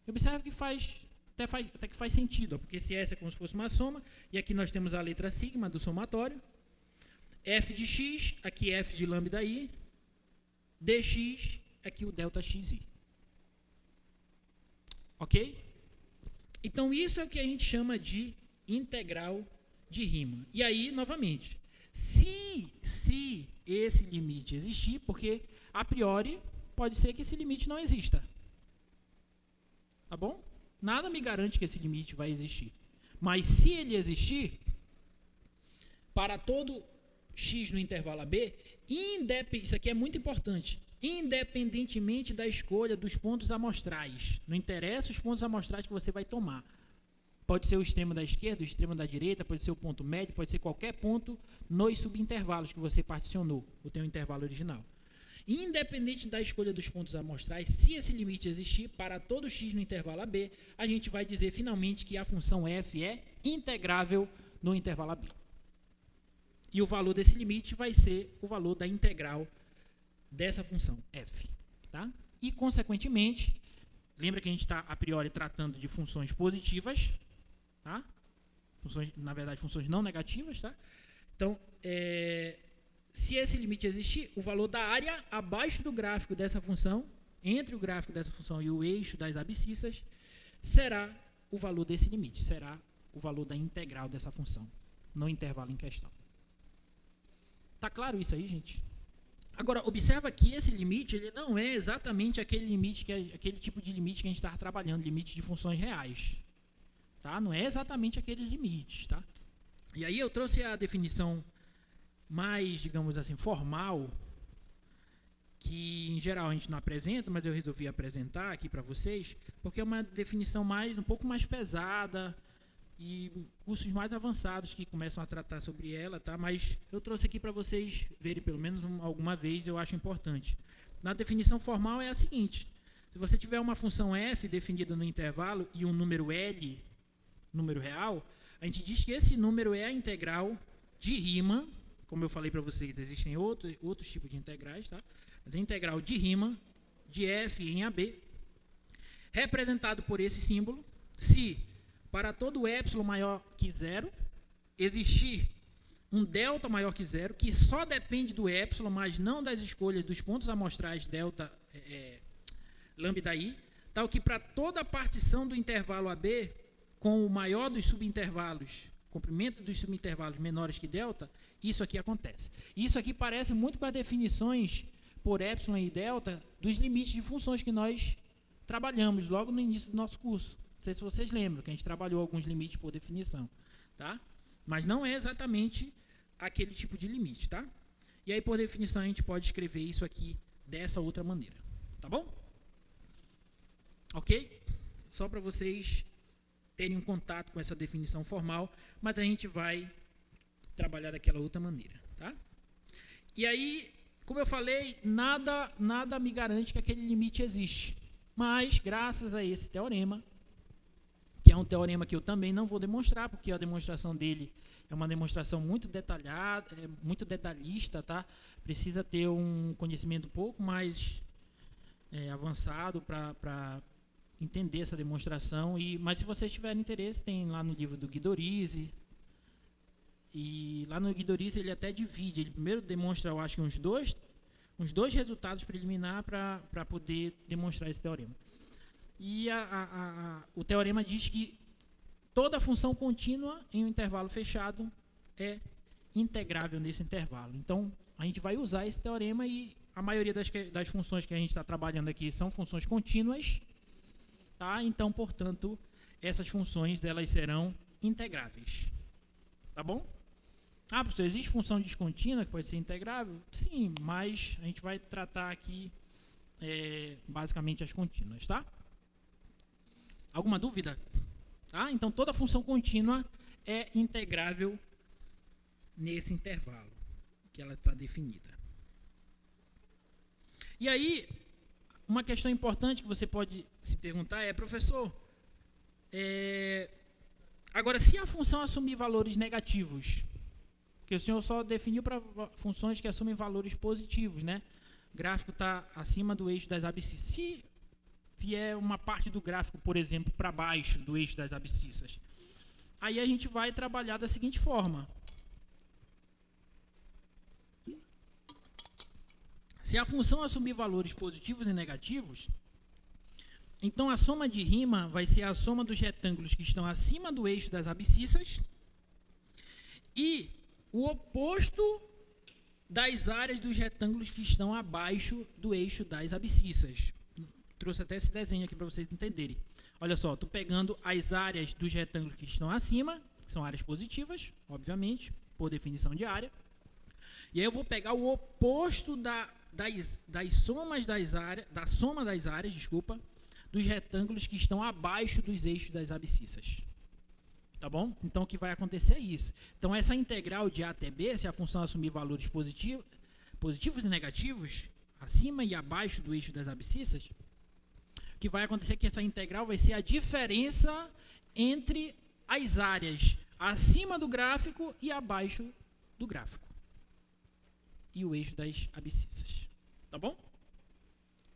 Observe que até que faz sentido, ó, porque esse S é como se fosse uma soma, e aqui nós temos a letra sigma do somatório, f de x, aqui f de lambda i, dx, aqui o delta xi. Ok? Então isso é o que a gente chama de integral de rima. E aí, novamente, se esse limite existir, porque a priori pode ser que esse limite não exista. Tá bom? Nada me garante que esse limite vai existir. Mas se ele existir, para todo x no intervalo AB, isso aqui é muito importante, independentemente da escolha dos pontos amostrais. Não interessa os pontos amostrais que você vai tomar. Pode ser o extremo da esquerda, o extremo da direita, pode ser o ponto médio, pode ser qualquer ponto nos subintervalos que você particionou, o teu intervalo original. Independente da escolha dos pontos amostrais, se esse limite existir, para todo x no intervalo AB, a gente vai dizer finalmente que a função f é integrável no intervalo AB. E o valor desse limite vai ser o valor da integral dessa função f. Tá? E, consequentemente, lembra que a gente está, a priori, tratando de funções positivas, tá? Funções, na verdade, funções não negativas. Tá? Então, se esse limite existir, o valor da área abaixo do gráfico dessa função, entre o gráfico dessa função e o eixo das abscissas, será o valor desse limite, será o valor da integral dessa função, no intervalo em questão. Tá claro isso aí, gente? Agora, observa que esse limite ele não é exatamente aquele limite, aquele tipo de limite que a gente estava trabalhando, limite de funções reais. Tá? Não é exatamente aqueles limites. Tá? E aí eu trouxe a definição mais, digamos assim, formal, que em geral a gente não apresenta, mas eu resolvi apresentar aqui para vocês, porque é uma definição um pouco mais pesada, e cursos mais avançados que começam a tratar sobre ela, tá? Mas eu trouxe aqui para vocês verem pelo menos alguma vez, eu acho importante. Na definição formal é a seguinte: se você tiver uma função f definida no intervalo e um número L, número real, A gente diz que esse número é a integral de Riemann, como eu falei para vocês, existem outros tipos de integrais, tá? Mas a integral de Riemann de f em AB, representado por esse símbolo, se para todo epsilon maior que zero existir um delta maior que zero, que só depende do epsilon, mas não das escolhas dos pontos amostrais delta, lambda i, tal que para toda a partição do intervalo AB, com o maior dos subintervalos, comprimento dos subintervalos menores que delta, isso aqui acontece. Isso aqui parece muito com as definições por epsilon e delta dos limites de funções que nós trabalhamos logo no início do nosso curso. Não sei se vocês lembram, que a gente trabalhou alguns limites por definição, tá? Mas não é exatamente aquele tipo de limite, tá? E aí, por definição, a gente pode escrever isso aqui dessa outra maneira, tá bom? Ok? Só para vocês terem um contato com essa definição formal, mas a gente vai trabalhar daquela outra maneira, tá? E aí, como eu falei, nada me garante que aquele limite existe, mas graças a esse teorema, que é um teorema que eu também não vou demonstrar, porque a demonstração dele é uma demonstração muito detalhada, muito detalhista, tá? Precisa ter um conhecimento um pouco mais avançado para entender essa demonstração. Mas se vocês tiverem interesse, tem lá no livro do Guidorizi. E lá no Guidorizi ele até divide. Ele primeiro demonstra, eu acho que uns dois resultados preliminares para poder demonstrar esse teorema. E o teorema diz que toda função contínua em um intervalo fechado é integrável nesse intervalo. Então, a gente vai usar esse teorema e a maioria das funções que a gente está trabalhando aqui são funções contínuas. Tá? Então, portanto, essas funções elas serão integráveis. Tá bom? Professor, existe função descontínua que pode ser integrável? Sim, mas a gente vai tratar aqui basicamente as contínuas, tá? Alguma dúvida? Tá? Então, toda função contínua é integrável nesse intervalo que ela está definida. E aí, uma questão importante que você pode se perguntar é, professor, agora, se a função assumir valores negativos, que o senhor só definiu para funções que assumem valores positivos, né? O gráfico está acima do eixo das abscissas. Se vier uma parte do gráfico, por exemplo, para baixo do eixo das abscissas, aí a gente vai trabalhar da seguinte forma. Se a função assumir valores positivos e negativos, então a soma de Riemann vai ser a soma dos retângulos que estão acima do eixo das abscissas e o oposto das áreas dos retângulos que estão abaixo do eixo das abscissas. Trouxe até esse desenho aqui para vocês entenderem. Olha só, estou pegando as áreas dos retângulos que estão acima, que são áreas positivas, obviamente, por definição de área. E aí eu vou pegar o oposto da soma das áreas, dos retângulos que estão abaixo dos eixos das abscissas. Tá bom? Então, o que vai acontecer é isso. Então, essa integral de A até B, se a função assumir valores positivos e negativos, acima e abaixo do eixo das abscissas, o que vai acontecer é que essa integral vai ser a diferença entre as áreas acima do gráfico e abaixo do gráfico. E o eixo das abscissas. Tá bom?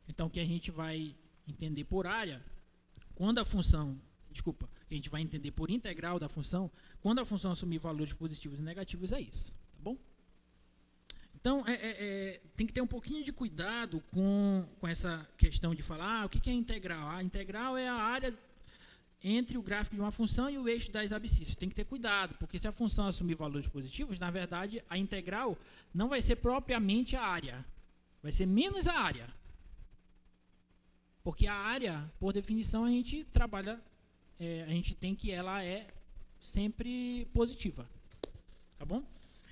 Então, o que a gente vai entender por área, quando a função... Desculpa, a gente vai entender por integral da função, quando a função assumir valores positivos e negativos, é isso. Tá bom? Então, tem que ter um pouquinho de cuidado com essa questão de falar, o que é integral? A integral é a área entre o gráfico de uma função e o eixo das abscissas. Tem que ter cuidado, porque se a função assumir valores positivos, na verdade, a integral não vai ser propriamente a área, vai ser menos a área. Porque a área, por definição, a gente trabalha, a gente tem que ela é sempre positiva. Tá bom?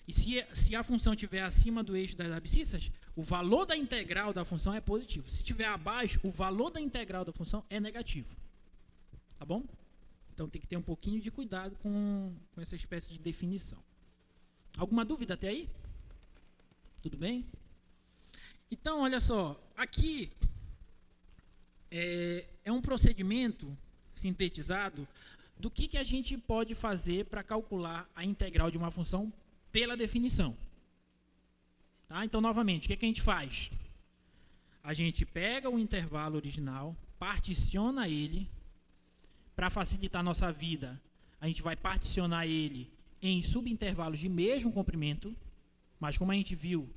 E se a função estiver acima do eixo das abscissas, o valor da integral da função é positivo. Se estiver abaixo, o valor da integral da função é negativo. Tá bom? Então tem que ter um pouquinho de cuidado com essa espécie de definição. Alguma dúvida até aí? Tudo bem? Então, olha só. Aqui é um procedimento sintetizado do que a gente pode fazer para calcular a integral de uma função pela definição. Tá? Então, novamente, o que a gente faz? A gente pega o intervalo original, particiona ele. Para facilitar a nossa vida, a gente vai particionar ele em subintervalos de mesmo comprimento, mas como a gente viu,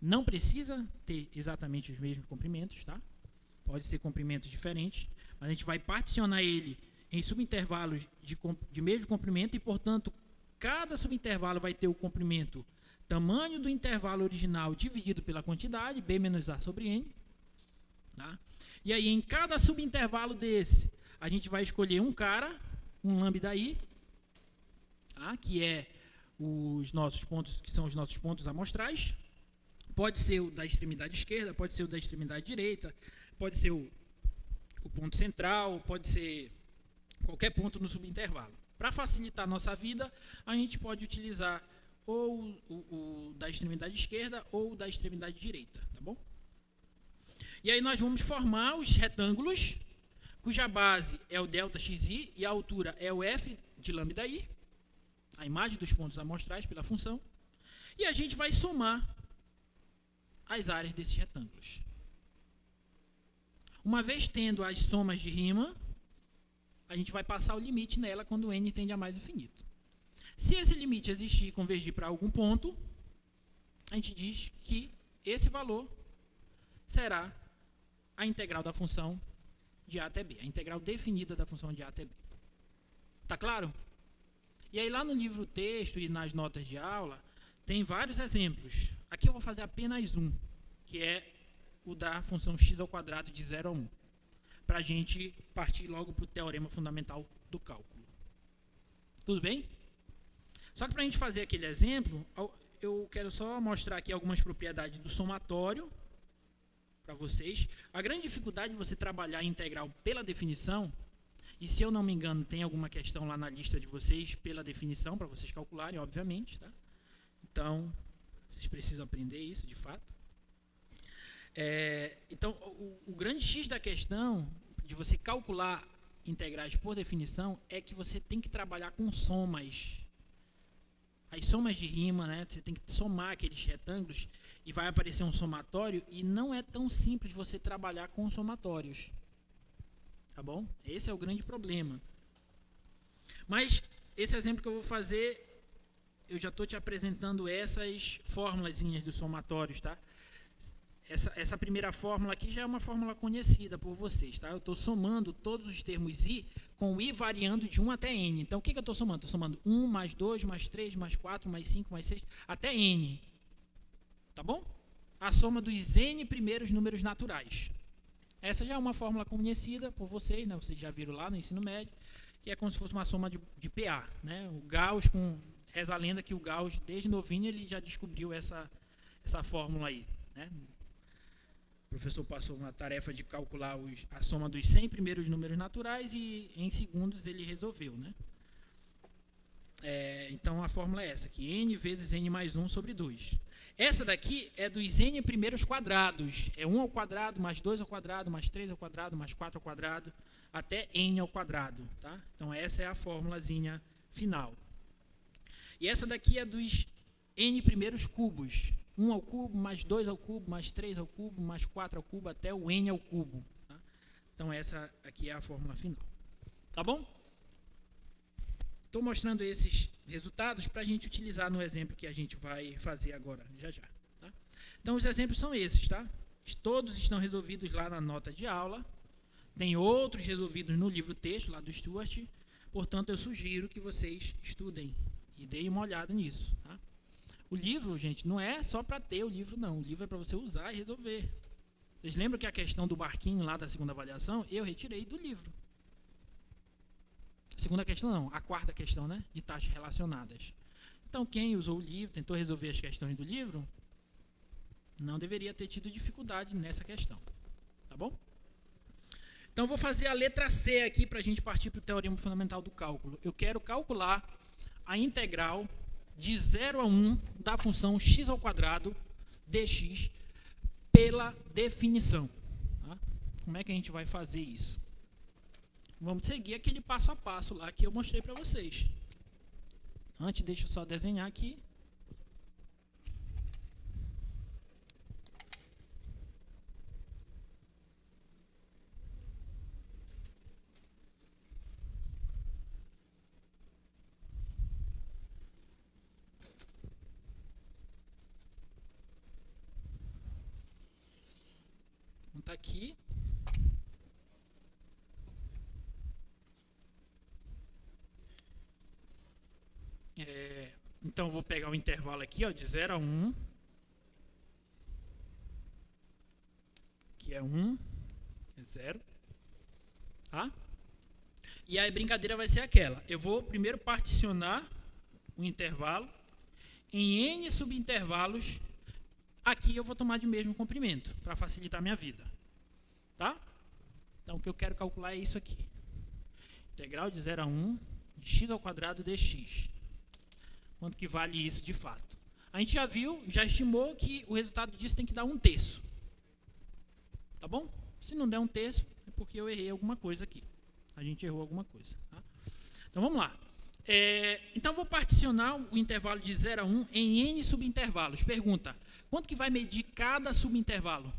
não precisa ter exatamente os mesmos comprimentos, tá? Pode ser comprimentos diferentes, mas a gente vai particionar ele em subintervalos de mesmo comprimento e, portanto, cada subintervalo vai ter o comprimento tamanho do intervalo original dividido pela quantidade, b menos a sobre n. Tá? E aí, em cada subintervalo desse, a gente vai escolher um cara, um lambda i, tá? Que é os nossos pontos, que são os nossos pontos amostrais. Pode ser o da extremidade esquerda, pode ser o da extremidade direita, pode ser o ponto central, pode ser qualquer ponto no subintervalo. Para facilitar a nossa vida, a gente pode utilizar ou o da extremidade esquerda ou o da extremidade direita, tá bom? E aí nós vamos formar os retângulos, cuja base é o ΔXi e a altura é o f de lambda i, a imagem dos pontos amostrais pela função, e a gente vai somar as áreas desses retângulos. Uma vez tendo as somas de rima, a gente vai passar o limite nela quando o n tende a mais infinito. Se esse limite existir e convergir para algum ponto, a gente diz que esse valor será a integral da função de a até b, a integral definida da função de a até b. Tá claro? E aí lá no livro texto e nas notas de aula, tem vários exemplos. Aqui eu vou fazer apenas um, que é o da função x ao quadrado de 0 a 1, para a gente partir logo para o teorema fundamental do cálculo. Tudo bem? Só que para a gente fazer aquele exemplo, eu quero só mostrar aqui algumas propriedades do somatório para vocês. A grande dificuldade de você trabalhar a integral pela definição, e se eu não me engano tem alguma questão lá na lista de vocês pela definição, para vocês calcularem, obviamente, tá? Então, vocês precisam aprender isso de fato. Então, o grande X da questão de você calcular integrais por definição é que você tem que trabalhar com somas. As somas de rima, né? Você tem que somar aqueles retângulos e vai aparecer um somatório, e não é tão simples você trabalhar com somatórios. Tá bom? Esse é o grande problema. Mas esse exemplo que eu vou fazer, eu já estou te apresentando essas formulazinhas dos somatórios, tá? Essa primeira fórmula aqui já é uma fórmula conhecida por vocês, tá? Eu estou somando todos os termos i, com o i variando de 1 até n. Então, o que eu estou somando? Estou somando 1, mais 2, mais 3, mais 4, mais 5, mais 6, até n. Tá bom? A soma dos n primeiros números naturais. Essa já é uma fórmula conhecida por vocês, né? Vocês já viram lá no ensino médio, que é como se fosse uma soma de PA, né? O Gauss, reza a lenda que o Gauss, desde novinho, ele já descobriu essa fórmula aí, né? O professor passou uma tarefa de calcular a soma dos 100 primeiros números naturais e em segundos ele resolveu, né? Então a fórmula é essa aqui, n vezes n mais 1 sobre 2. Essa daqui é dos n primeiros quadrados, é 1 ao quadrado, mais 2 ao quadrado, mais 3 ao quadrado, mais 4 ao quadrado, até n ao quadrado, tá? Então essa é a formulazinha final. E essa daqui é dos n primeiros cubos, 1 ao cubo, mais 2 ao cubo, mais 3 ao cubo, mais 4 ao cubo, até o n ao cubo. Tá? Então, essa aqui é a fórmula final. Tá bom? Estou mostrando esses resultados para a gente utilizar no exemplo que a gente vai fazer agora, já já. Tá? Então, os exemplos são esses, tá? Todos estão resolvidos lá na nota de aula. Tem outros resolvidos no livro texto, lá do Stuart. Portanto, eu sugiro que vocês estudem e deem uma olhada nisso, tá? O livro, gente, não é só para ter o livro, não. O livro é para você usar e resolver. Vocês lembram que a questão do barquinho lá da segunda avaliação, eu retirei do livro. A segunda questão não, a quarta questão, né? De taxas relacionadas. Então, quem usou o livro, tentou resolver as questões do livro, não deveria ter tido dificuldade nessa questão. Tá bom? Então, vou fazer a letra C aqui para a gente partir para o teorema fundamental do cálculo. Eu quero calcular a integral de 0 a 1 da função x ao quadrado dx pela definição. Tá? Como é que a gente vai fazer isso? vamos seguir aquele passo a passo lá que eu mostrei para vocês. Antes, deixa eu só desenhar aqui. Vamos tá aqui. Então, eu vou pegar o intervalo aqui, ó, de 0 a 1. Que é 1, é 0. Tá? E aí a brincadeira vai ser aquela. Eu vou primeiro particionar o intervalo em N subintervalos. Aqui eu vou tomar de mesmo comprimento, para facilitar a minha vida. Tá? Então, o que eu quero calcular é isso aqui. Integral de 0 a 1 de x ao quadrado dx. Quanto que vale isso de fato? A gente já viu, já estimou que o resultado disso tem que dar 1/3. Tá bom? Se não der 1/3, é porque eu errei alguma coisa aqui. A gente errou alguma coisa. Tá? Então, vamos lá. Então, eu vou particionar o intervalo de 0 a 1 em N subintervalos. Pergunta, quanto que vai medir cada subintervalo?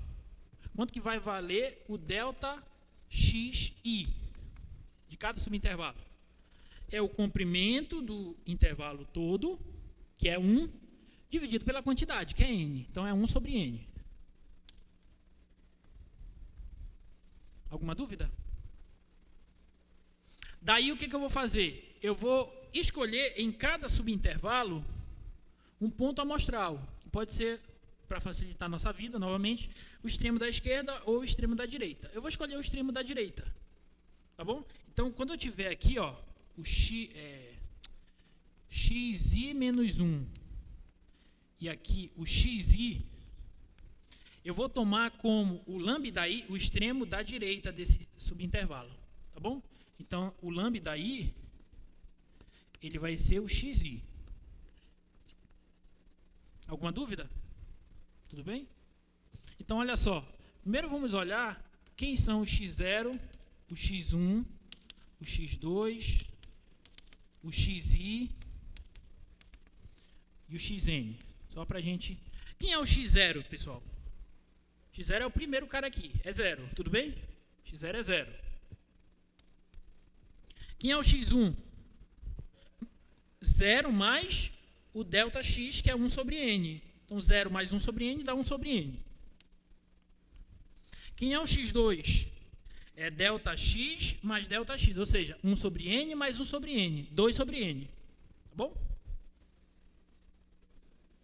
Quanto que vai valer o delta xi de cada subintervalo? É o comprimento do intervalo todo, que é 1, dividido pela quantidade, que é n. Então, é 1 sobre n. Alguma dúvida? Daí, o que eu vou fazer? Eu vou escolher em cada subintervalo um ponto amostral, que pode ser, para facilitar a nossa vida, novamente, o extremo da esquerda ou o extremo da direita. Eu vou escolher o extremo da direita. Tá bom? Então, quando eu tiver aqui, ó, o xi menos 1 e aqui o xi, eu vou tomar como o lambda-i o extremo da direita desse subintervalo, tá bom? Então, o lambda-i ele vai ser o xi. Alguma dúvida? Tudo bem? Então, olha só. Primeiro vamos olhar quem são o x0, o x1, o x2, o xi e o xn. Só para a gente... Quem é o x0, pessoal? x0 é o primeiro cara aqui. É 0. Tudo bem? x0 é 0. Quem é o x1? 0 mais o delta x, que é 1 sobre n. Então, 0 mais 1 sobre n dá 1 sobre n. Quem é o x2? É delta x mais delta x, ou seja, 1 sobre n mais 1 sobre n, 2 sobre n. Tá bom?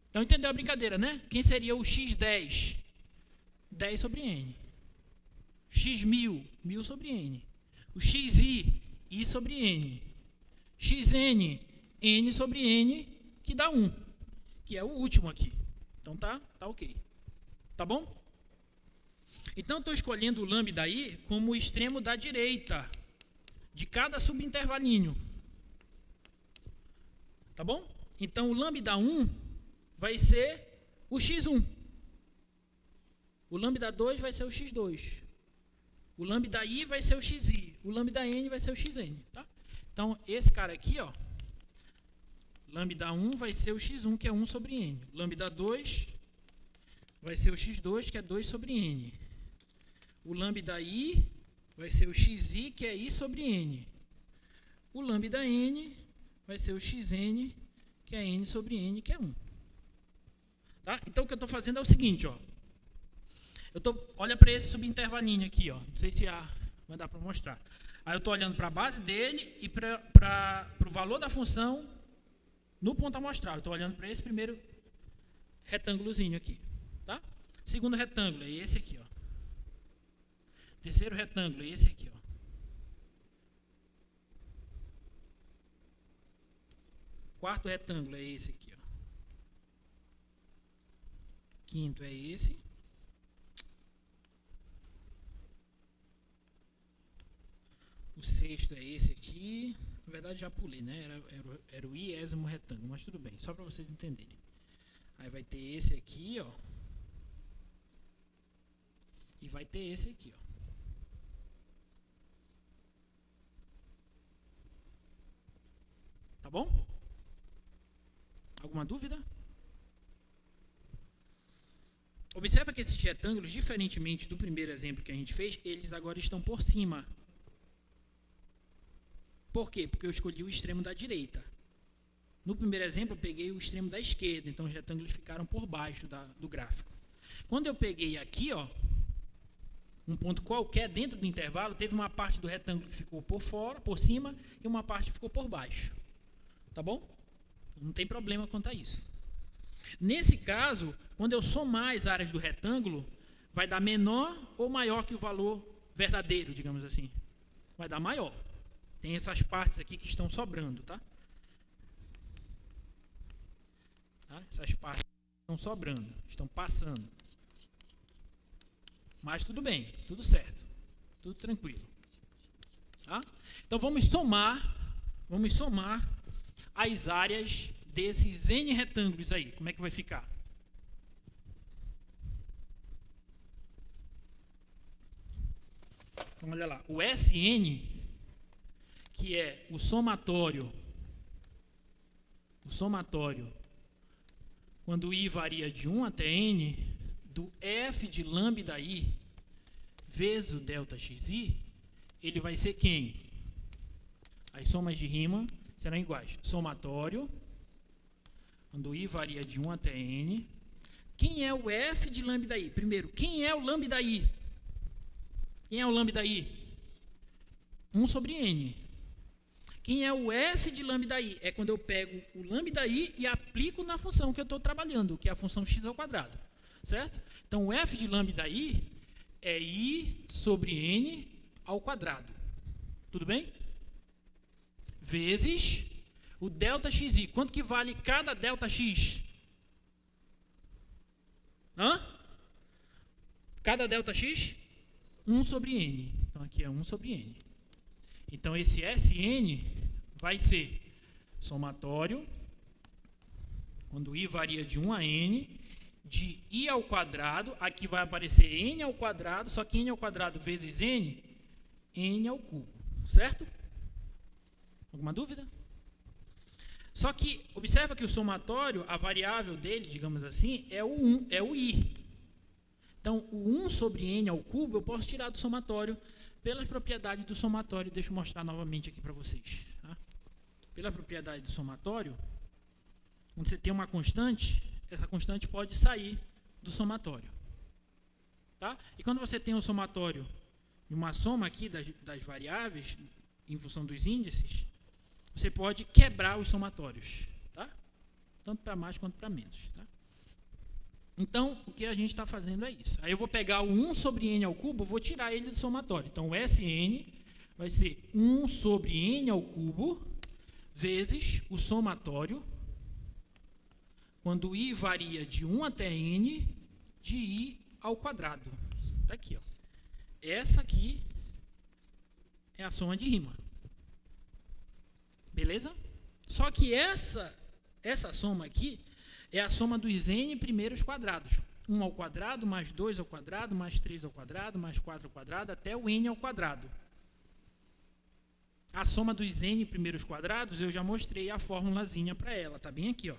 Então, entendeu a brincadeira, né? Quem seria o x10? 10 sobre n. x1000, 1000 sobre n. O xi, i sobre n. xn, n sobre n, que dá 1, que é o último aqui. Então, tá ok. Tá bom? Então, estou escolhendo o lambda-i como o extremo da direita de cada subintervalinho. Tá bom? Então, o lambda1 vai ser o x1. O lambda2 vai ser o x2. O lambda-i vai ser o xi. O lambda-n vai ser o xn. Tá? Então, esse cara aqui, ó, lambda1 vai ser o x1, que é 1 sobre n. Lambda2 vai ser o x2, que é 2 sobre n. O lambda-i vai ser o xi, que é i sobre n. O lambda-n vai ser o xn, que é n sobre n, que é 1. Tá? Então, o que eu estou fazendo é o seguinte, ó. Olha para esse subintervalinho aqui, ó. Não sei se vai dar para mostrar. Aí eu estou olhando para a base dele e para o valor da função no ponto amostral. Eu estou olhando para esse primeiro retângulozinho aqui. Tá? Segundo retângulo é esse aqui, ó. Terceiro retângulo é esse aqui, ó. Quarto retângulo é esse aqui, ó. Quinto é esse. O sexto é esse aqui. Na verdade, já pulei, né? Era o iésimo retângulo, mas tudo bem, só para vocês entenderem. Aí vai ter esse aqui, ó. E vai ter esse aqui, ó. Tá bom? Alguma dúvida? Observa que esses retângulos, diferentemente do primeiro exemplo que a gente fez, eles agora estão por cima. Por quê? Porque eu escolhi o extremo da direita. No primeiro exemplo, eu peguei o extremo da esquerda, então os retângulos ficaram por baixo do gráfico. Quando eu peguei aqui, ó, um ponto qualquer dentro do intervalo, teve uma parte do retângulo que ficou por fora, por cima, e uma parte que ficou por baixo. Tá bom? Não tem problema quanto a isso. Nesse caso, quando eu somar as áreas do retângulo, vai dar menor ou maior que o valor verdadeiro, digamos assim. Vai dar maior. Tem essas partes aqui que estão sobrando, tá? Essas partes estão sobrando, estão passando. Mas tudo bem, tudo certo, tudo tranquilo. Tá? Então vamos somar as áreas desses N retângulos aí. Como é que vai ficar? Então, olha lá, o SN, que é o somatório, quando I varia de 1 até N, do F de lambda I vezes o delta xi, ele vai ser quem? As somas de rima serão iguais. Somatório, quando I varia de 1 até N. Quem é o F de lambda I? Primeiro, quem é o lambda I? Quem é o lambda I? 1 sobre N. Quem é o F de lambda I? É quando eu pego o lambda I e aplico na função que eu estou trabalhando, que é a função x ao quadrado. Certo? Então, o F de lambda I é I sobre N ao quadrado. Tudo bem? Vezes o delta xi. Quanto que vale cada delta x? Cada delta x? 1 sobre N. Então, aqui é 1 sobre N. Então, esse Sn vai ser somatório, quando I varia de 1 a N, de I ao quadrado, aqui vai aparecer N ao quadrado, só que N ao quadrado vezes N, N ao cubo, certo? Alguma dúvida? Só que, observa que o somatório, a variável dele, digamos assim, é o I. Então, o 1 sobre N ao cubo, eu posso tirar do somatório, pelas propriedades do somatório, deixa eu mostrar novamente aqui para vocês. Tá? Pela propriedade do somatório, quando você tem uma constante, essa constante pode sair do somatório. Tá? E quando você tem um somatório e uma soma aqui das variáveis, em função dos índices, você pode quebrar os somatórios. Tá? Tanto para mais quanto para menos. Tá? Então, o que a gente está fazendo é isso. Aí eu vou pegar o 1 sobre N ao cubo, vou tirar ele do somatório. Então, o Sn vai ser 1 sobre N ao cubo, vezes o somatório, quando I varia de 1 até N, de I ao quadrado. Está aqui, ó. Essa aqui é a soma de rima. Beleza? Só que essa soma aqui é a soma dos N primeiros quadrados. 1 ao quadrado, mais 2 ao quadrado, mais 3 ao quadrado, mais 4 ao quadrado, até o N ao quadrado. A soma dos N primeiros quadrados, eu já mostrei a formulazinha para ela. Está bem aqui, ó.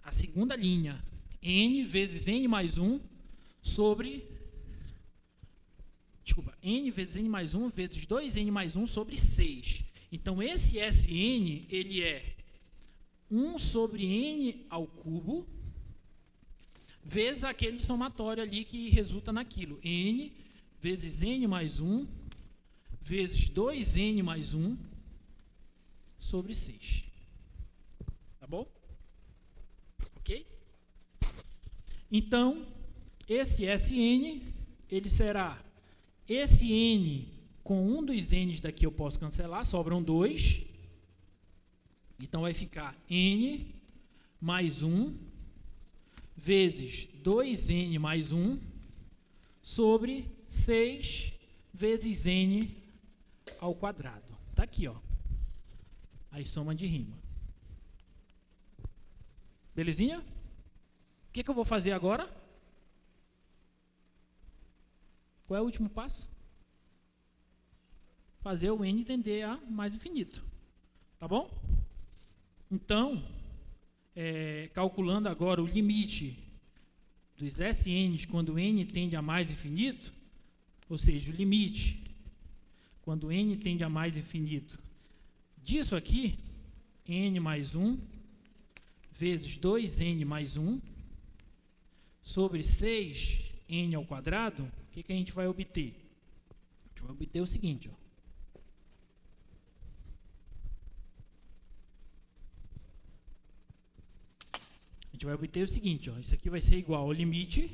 A segunda linha, N vezes N mais 1 sobre... Desculpa, N vezes N mais 1 vezes 2N mais 1 sobre 6. Então, esse Sn, ele é 1 sobre N ao cubo, vezes aquele somatório ali que resulta naquilo. N vezes N mais 1, vezes 2N mais 1, sobre 6. Tá bom? Ok? Então, esse Sn, ele será esse N com um dos N's daqui eu posso cancelar, sobram 2. Então, vai ficar N mais 1 vezes 2N mais 1 sobre 6 vezes N ao quadrado. Está aqui, ó. A soma de rima. Belezinha? O que eu vou fazer agora? Qual é o último passo? Fazer o N tender a mais infinito. Tá bom? Então, calculando agora o limite dos SNs quando n tende a mais infinito, ou seja, o limite quando n tende a mais infinito disso aqui, n mais 1 vezes 2n mais 1 sobre 6n ao quadrado, o que a gente vai obter? A gente vai obter o seguinte, ó. A gente vai obter o seguinte, ó, isso aqui vai ser igual ao limite,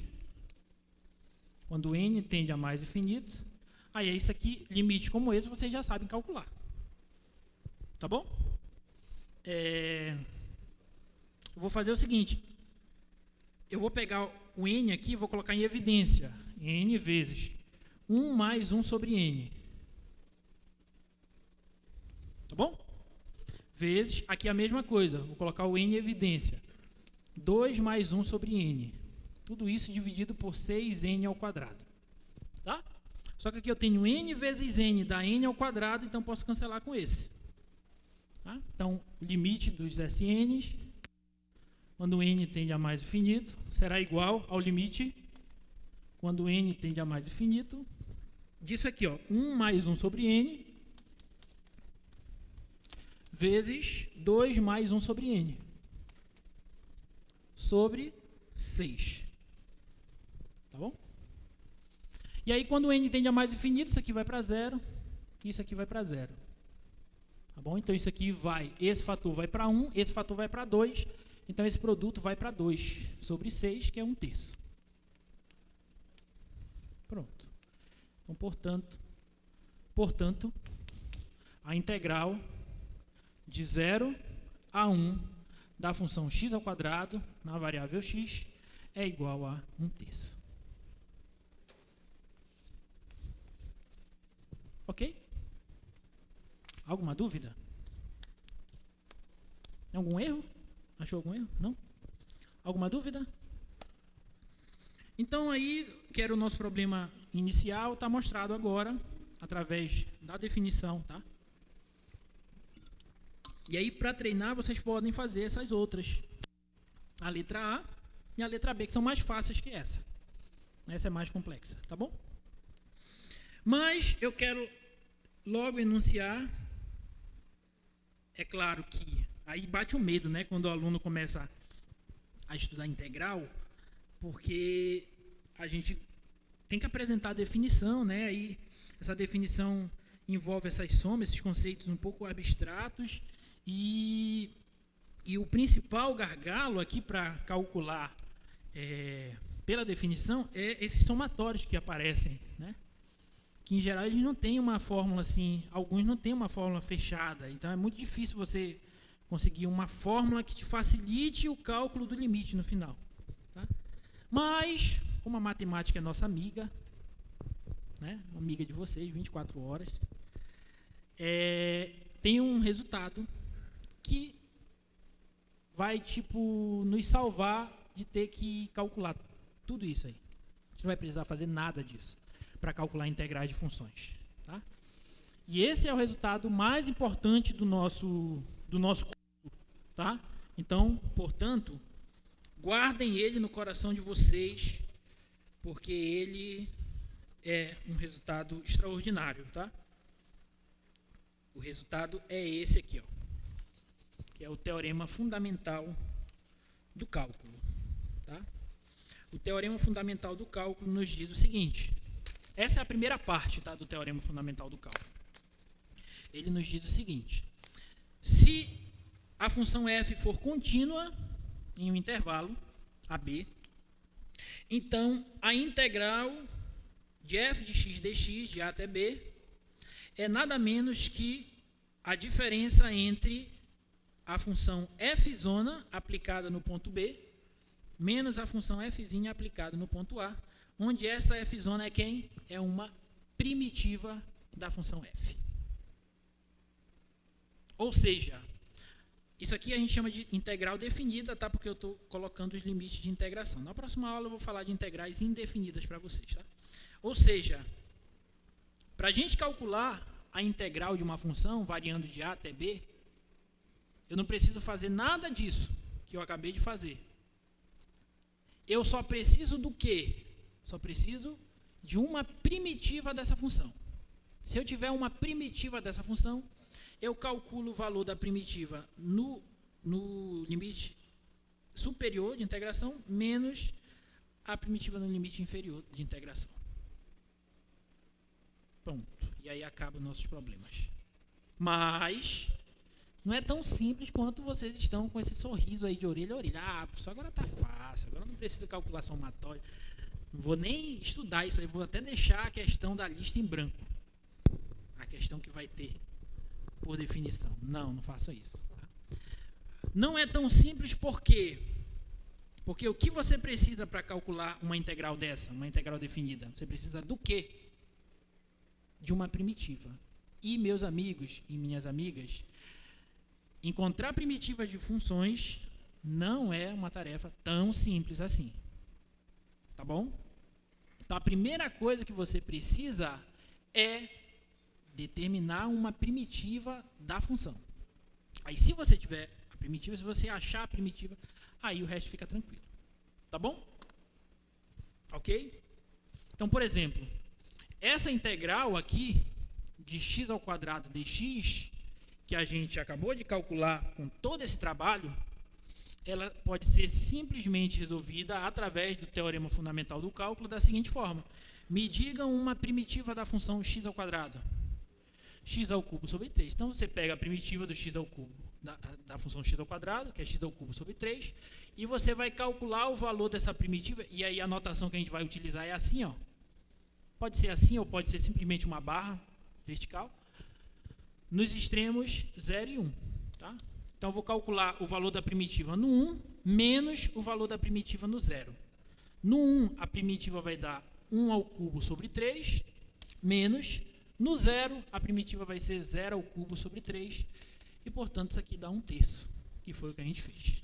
quando n tende a mais infinito, aí isso aqui, limite como esse, vocês já sabem calcular. Tá bom? Eu vou fazer o seguinte, eu vou pegar o n aqui e vou colocar em evidência, n vezes 1 mais 1 sobre n. Tá bom? Vezes, aqui a mesma coisa, vou colocar o n em evidência. 2 mais 1 sobre n. Tudo isso dividido por 6n ao quadrado. Tá? Só que aqui eu tenho n vezes n dá n ao quadrado, então posso cancelar com esse. Tá? Então, o limite dos SNs, quando n tende a mais infinito, será igual ao limite, quando n tende a mais infinito, disso aqui, ó, 1 mais 1 sobre n, vezes 2 mais 1 sobre n. Sobre 6. Tá bom? E aí, quando n tende a mais infinito, isso aqui vai para zero, isso aqui vai para zero. Tá bom? Então, isso aqui vai, esse fator vai para 1, esse fator vai para 2, então esse produto vai para 2 sobre 6, que é 1/3. Pronto. Então, portanto, a integral de 0 a 1 da função x ao quadrado na variável x é igual a 1/3. Ok? Alguma dúvida? Algum erro? Achou algum erro? Não? Alguma dúvida? Então aí, que era o nosso problema inicial, está mostrado agora através da definição, tá? E aí, para treinar, vocês podem fazer essas outras. A letra A e a letra B, que são mais fáceis que essa. Essa é mais complexa, tá bom? Mas eu quero logo enunciar. É claro que aí bate o medo, né? Quando o aluno começa a estudar integral, porque a gente tem que apresentar a definição, né? Aí essa definição envolve essas somas, esses conceitos um pouco abstratos. E o principal gargalo aqui para calcular pela definição é esses somatórios que aparecem, né? Que em geral eles não têm uma fórmula assim, alguns não têm uma fórmula fechada, então é muito difícil você conseguir uma fórmula que te facilite o cálculo do limite no final. Tá? Mas, como a matemática é nossa amiga, né? Amiga de vocês, 24 horas, tem um resultado que vai, nos salvar de ter que calcular tudo isso aí. A gente não vai precisar fazer nada disso para calcular integrais de funções. Tá? E esse é o resultado mais importante do nosso curso. Tá? Então, portanto, guardem ele no coração de vocês, porque ele é um resultado extraordinário. Tá? O resultado é esse aqui, ó. Que é o teorema fundamental do cálculo. Tá? O teorema fundamental do cálculo nos diz o seguinte, essa é a primeira parte, tá, do teorema fundamental do cálculo. Ele nos diz o seguinte, se a função f for contínua em um intervalo, AB, então a integral de f de x dx, de A até B, é nada menos que a diferença entre a função f' aplicada no ponto B, menos a função f' aplicada no ponto A, onde essa f' é quem? É uma primitiva da função f. Ou seja, isso aqui a gente chama de integral definida, tá? Porque eu estou colocando os limites de integração. Na próxima aula eu vou falar de integrais indefinidas para vocês. Tá? Ou seja, para a gente calcular a integral de uma função variando de A até B, Eu não preciso fazer nada disso que eu acabei de fazer. Eu só preciso do quê? Só preciso de uma primitiva dessa função. Se eu tiver uma primitiva dessa função, eu calculo o valor da primitiva no limite superior de integração menos a primitiva no limite inferior de integração. Pronto. E aí acabam nossos problemas. Mas não é tão simples quanto vocês estão com esse sorriso aí de orelha a orelha. Ah, professor, agora está fácil, agora não precisa de calculação somatória. Não vou nem estudar isso aí, vou até deixar a questão da lista em branco. A questão que vai ter por definição. Não faça isso. Tá? Não é tão simples porque o que você precisa para calcular uma integral dessa, uma integral definida? Você precisa do quê? De uma primitiva. E, meus amigos e minhas amigas, encontrar primitivas de funções não é uma tarefa tão simples assim. Tá bom? Então, a primeira coisa que você precisa é determinar uma primitiva da função. Aí, se você tiver a primitiva, se você achar a primitiva, aí o resto fica tranquilo. Tá bom? Ok? Então, por exemplo, essa integral aqui de x ao quadrado dx, que a gente acabou de calcular com todo esse trabalho, ela pode ser simplesmente resolvida através do teorema fundamental do cálculo da seguinte forma. Me digam uma primitiva da função x ao quadrado. X ao cubo sobre 3. Então, você pega a primitiva do x ao cubo, da função x ao quadrado, que é x ao cubo sobre 3, e você vai calcular o valor dessa primitiva, e aí a notação que a gente vai utilizar é assim, ó. Pode ser assim, ou pode ser simplesmente uma barra vertical, nos extremos 0 e 1. Tá? Então, eu vou calcular o valor da primitiva no 1, menos o valor da primitiva no 0. No 1, a primitiva vai dar 1 ao cubo sobre 3, menos, no 0, a primitiva vai ser 0 ao cubo sobre 3, e, portanto, isso aqui dá 1/3, que foi o que a gente fez.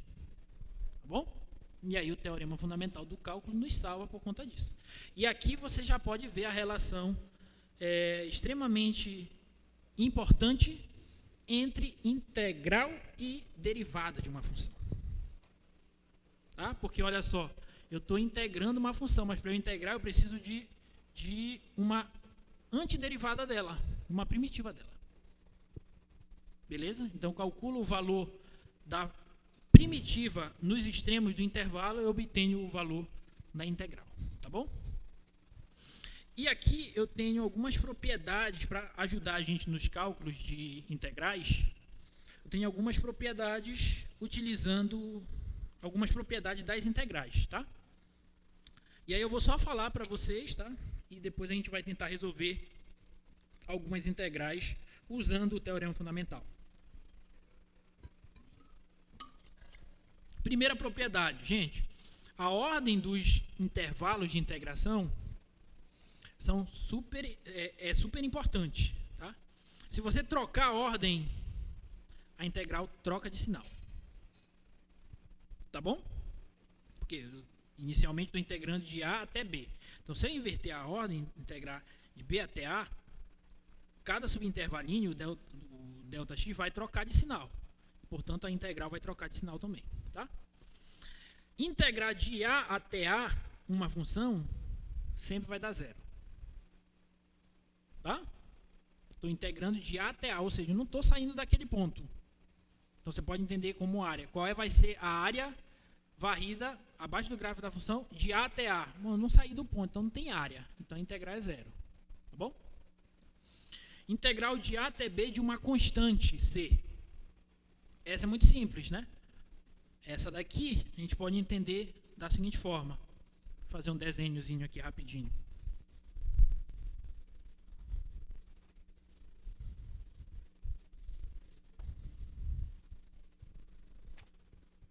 Tá bom? E aí o teorema fundamental do cálculo nos salva por conta disso. E aqui você já pode ver a relação extremamente importante entre integral e derivada de uma função. Tá? Porque, olha só, eu estou integrando uma função, mas para eu integrar eu preciso de uma antiderivada dela, uma primitiva dela. Beleza? Então, calculo o valor da primitiva nos extremos do intervalo e obtenho o valor da integral. Tá bom? E aqui eu tenho algumas propriedades para ajudar a gente nos cálculos de integrais. Eu tenho algumas propriedades utilizando algumas propriedades das integrais, tá? E aí eu vou só falar para vocês, tá? E depois a gente vai tentar resolver algumas integrais usando o teorema fundamental. Primeira propriedade, gente. A ordem dos intervalos de integração é super importante. Tá? Se você trocar a ordem, a integral troca de sinal. Tá bom? Porque inicialmente estou integrando de A até B. Então, se eu inverter a ordem, integrar de B até A, cada subintervalinho, o delta x, vai trocar de sinal. Portanto, a integral vai trocar de sinal também. Tá? Integrar de A até A uma função sempre vai dar 0. Tá? Estou integrando de A até A, ou seja, eu não estou saindo daquele ponto. Então, você pode entender como área. Qual vai ser a área varrida abaixo do gráfico da função de A até A? Bom, eu não saí do ponto, então não tem área. Então, integrar é 0. Tá bom? Integral de A até B de uma constante C. Essa é muito simples, né? Essa daqui a gente pode entender da seguinte forma. Vou fazer um desenhozinho aqui rapidinho.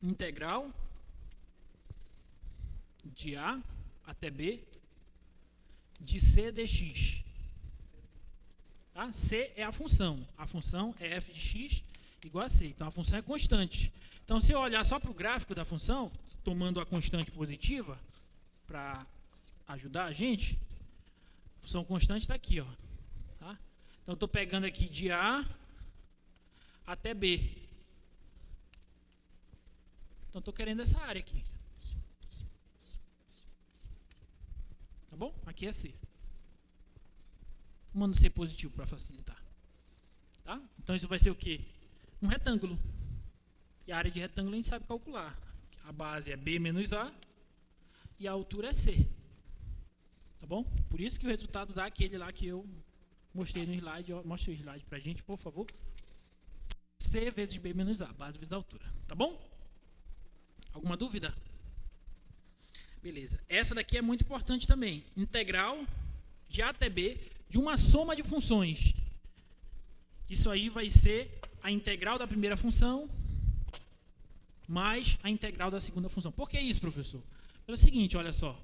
Integral de A até B de C dx. Tá? C é a função é f de x igual a C. Então, a função é constante. Então, se eu olhar só para o gráfico da função, tomando a constante positiva, para ajudar a gente, a função constante está aqui. Ó, tá? Então, eu estou pegando aqui de A até B. Então, estou querendo essa área aqui. Tá bom? Aqui é C. Mando C positivo para facilitar. Tá? Então, isso vai ser o quê? Um retângulo. E a área de retângulo a gente sabe calcular. A base é B menos A e a altura é C. Tá bom? Por isso que o resultado dá aquele lá que eu mostrei no slide. Mostra o slide pra gente, por favor. C vezes B menos A, base vezes a altura. Tá bom? Alguma dúvida? Beleza. Essa daqui é muito importante também. Integral de A até B de uma soma de funções. Isso aí vai ser a integral da primeira função mais a integral da segunda função. Por que isso, professor? Pelo seguinte, olha só.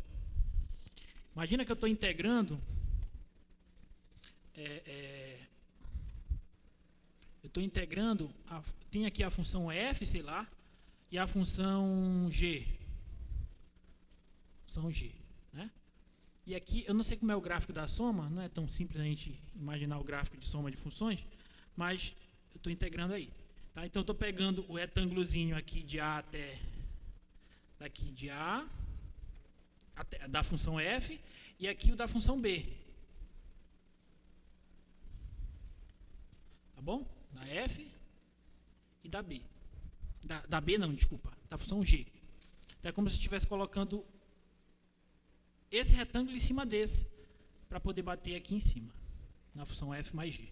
Imagina que eu estou integrando... eu estou integrando... tem aqui a função f, sei lá, e a função g. Função g, né? E aqui, eu não sei como é o gráfico da soma, não é tão simples a gente imaginar o gráfico de soma de funções, mas eu estou integrando aí. Tá? Então, eu estou pegando o retângulozinho aqui de A até... daqui de A, até, da função f, e aqui o da função b. Tá bom? Da f e da b. Da b não, desculpa. Da função g. Então, é como se eu estivesse colocando esse retângulo em cima desse, para poder bater aqui em cima, na função f mais g.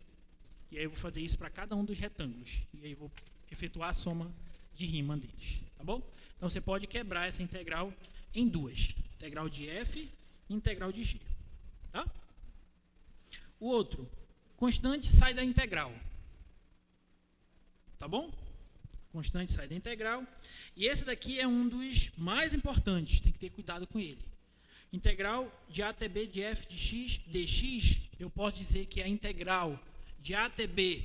E aí eu vou fazer isso para cada um dos retângulos. E aí eu vou efetuar a soma de Riemann deles. Tá bom? Então você pode quebrar essa integral em duas. Integral de f e integral de g. Tá? O outro, constante sai da integral. Tá bom? Constante sai da integral. E esse daqui é um dos mais importantes. Tem que ter cuidado com ele. Integral de A até B de f de x dx, eu posso dizer que é a integral de A até B,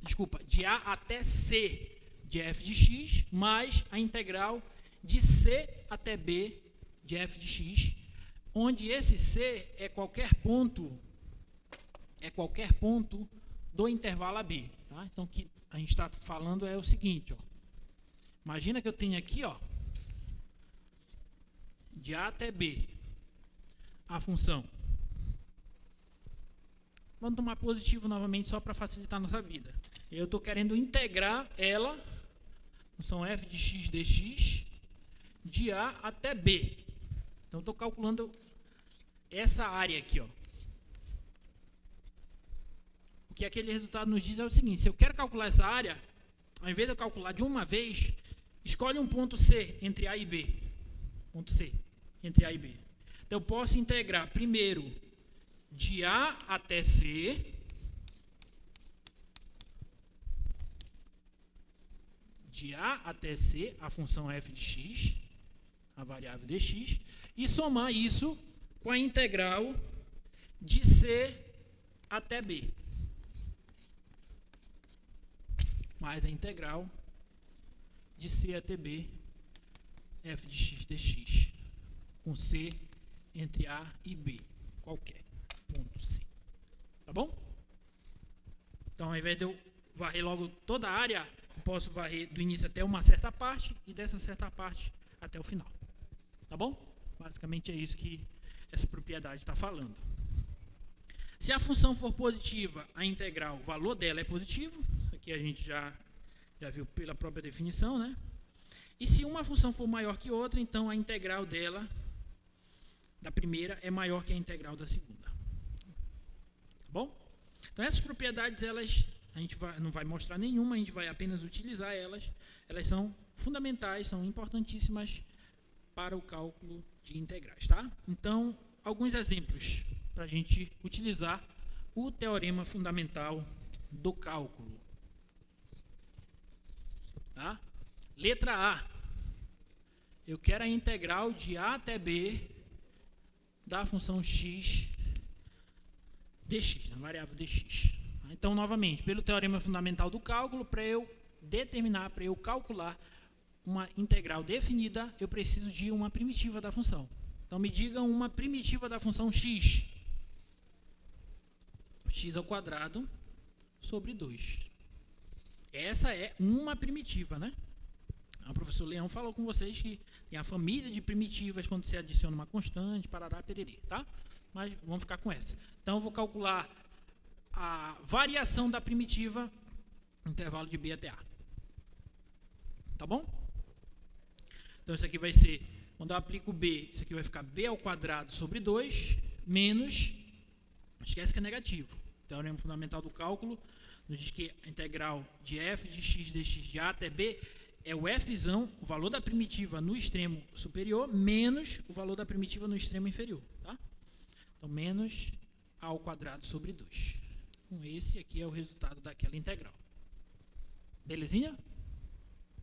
desculpa, de A até C de f de x, mais a integral de C até B de f de x, onde esse C é qualquer ponto do intervalo AB. Tá? Então, o que a gente está falando é o seguinte, ó. Imagina que eu tenho aqui, ó, de A até B, a função. Vamos tomar positivo novamente só para facilitar a nossa vida. Eu estou querendo integrar ela, função f de x dx, de A até B. Então, estou calculando essa área aqui, ó. O que aquele resultado nos diz é o seguinte: se eu quero calcular essa área, ao invés de eu calcular de uma vez, escolhe um ponto C entre A e B. Ponto C entre A e B. Então, eu posso integrar primeiro de A até C, de A até C, a função f de x, a variável dx, e somar isso com a integral de C até B, mais a integral de C até B, f de x dx, com C entre A e B, qualquer ponto C. Tá bom? Então, ao invés de eu varrer logo toda a área, eu posso varrer do início até uma certa parte e dessa certa parte até o final. Tá bom? Basicamente é isso que essa propriedade está falando. Se a função for positiva, a integral, o valor dela é positivo. Isso aqui a gente já viu pela própria definição, né? E se uma função for maior que outra, então a integral dela, da primeira, é maior que a integral da segunda. Tá bom? Então, essas propriedades, elas, a gente não vai mostrar nenhuma, a gente vai apenas utilizar elas. Elas são fundamentais, são importantíssimas para o cálculo de integrais, tá? Então, alguns exemplos para a gente utilizar o teorema fundamental do cálculo. Tá? Letra A. Eu quero a integral de A até B da função x dx, a variável dx. Então, novamente, pelo teorema fundamental do cálculo, para eu determinar, para eu calcular uma integral definida, eu preciso de uma primitiva da função. Então, me diga uma primitiva da função x. X ao quadrado sobre 2. Essa é uma primitiva, né? O professor Leão falou com vocês que tem a família de primitivas quando você adiciona uma constante, parará, pererê, tá? Mas vamos ficar com essa. Então, eu vou calcular a variação da primitiva no intervalo de B até A. Tá bom? Então, isso aqui vai ser, quando eu aplico B, isso aqui vai ficar B ao quadrado sobre 2, menos, esquece que é negativo. O teorema fundamental do cálculo nos diz que a integral de f de x dx de A até B é o fzão, o valor da primitiva no extremo superior, menos o valor da primitiva no extremo inferior. Tá? Então, menos A ao quadrado sobre 2. Então, esse aqui é o resultado daquela integral. Belezinha?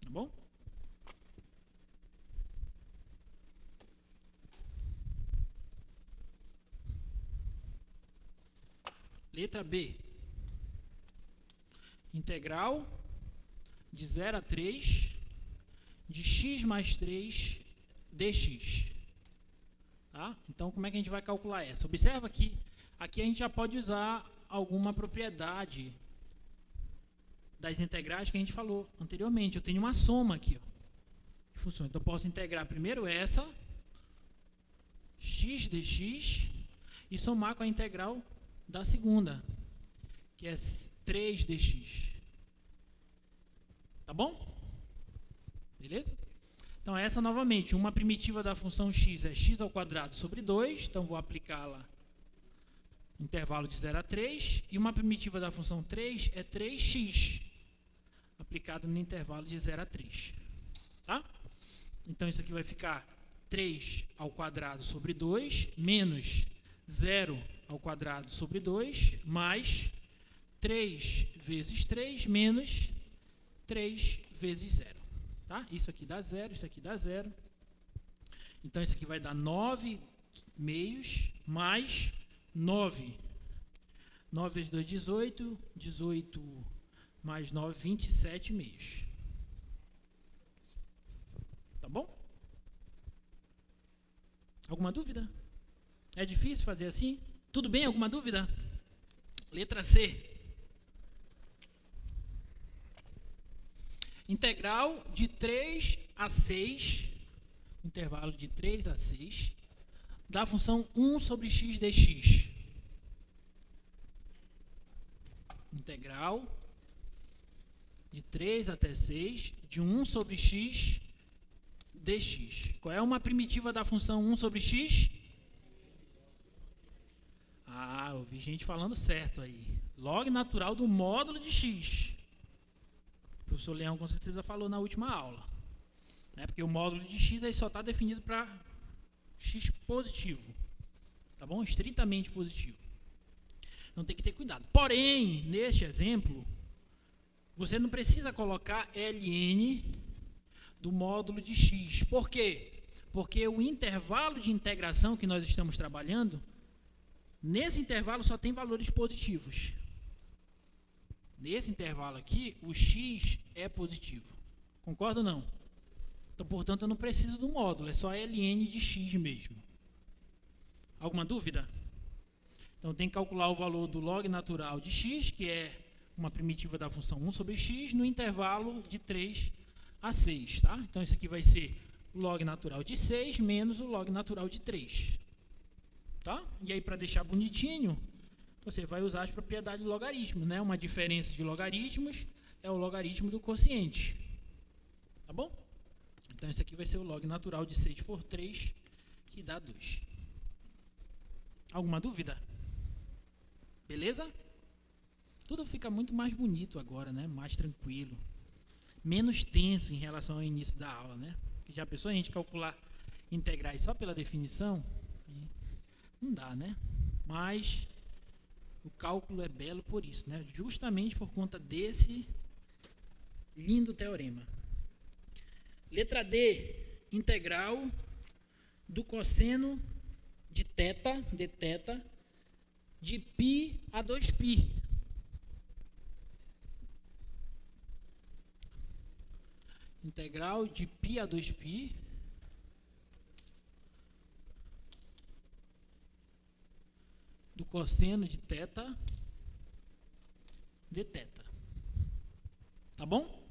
Tá bom? Letra B. Integral de 0 a 3 de x mais 3 dx. Tá? Então, como é que a gente vai calcular essa? Observa que aqui a gente já pode usar alguma propriedade das integrais que a gente falou anteriormente. Eu tenho uma soma aqui, ó, de funções. Então, eu posso integrar primeiro essa, x dx, e somar com a integral da segunda, que é 3 dx. Tá bom? Beleza? Então, essa novamente, uma primitiva da função x é x ao quadrado sobre 2, então vou aplicá-la no intervalo de 0 a 3, e uma primitiva da função 3 é 3x, aplicado no intervalo de 0 a 3. Tá? Então, isso aqui vai ficar 3 ao quadrado sobre 2, menos 0 ao quadrado sobre 2, mais 3 vezes 3, menos 3 vezes 0. Tá? Isso aqui dá 0, isso aqui dá 0. Então, isso aqui vai dar 9 meios, mais 9. 9 vezes 2, 18. 18 mais 9, 27 meios. Tá bom? Alguma dúvida? É difícil fazer assim? Tudo bem? Alguma dúvida? Letra C. Integral de 3 a 6, intervalo de 3 a 6, da função 1 sobre x dx. Integral de 3 até 6, de 1 sobre x dx. Qual é uma primitiva da função 1 sobre x? Ah, eu vi gente falando certo aí. Log natural do módulo de x. O professor Leão com certeza falou na última aula. Né? Porque o módulo de x aí só está definido para x positivo. Tá bom? Estritamente positivo. Então tem que ter cuidado. Porém, neste exemplo, você não precisa colocar ln do módulo de x. Por quê? Porque o intervalo de integração que nós estamos trabalhando, nesse intervalo só tem valores positivos. Nesse intervalo aqui, o x é positivo. Concorda ou não? Então, portanto, eu não preciso do módulo, é só ln de x mesmo. Alguma dúvida? Então, tem que calcular o valor do log natural de x, que é uma primitiva da função 1 sobre x, no intervalo de 3 a 6. Tá? Então, isso aqui vai ser o log natural de 6 menos o log natural de 3. Tá? E aí, para deixar bonitinho, você vai usar as propriedades do logaritmo, né? Uma diferença de logaritmos é o logaritmo do quociente. Tá bom? Então, isso aqui vai ser o log natural de 6 por 3, que dá 2. Alguma dúvida? Beleza? Tudo fica muito mais bonito agora, né? Mais tranquilo. Menos tenso em relação ao início da aula, né? Já pensou a gente calcular integrais só pela definição? Não dá, né? Mas o cálculo é belo por isso, né? Justamente por conta desse lindo teorema. Letra D, integral do cosseno de θ, de θ, de π a 2π. Integral de π a 2π do cosseno de θ de θ. Tá bom?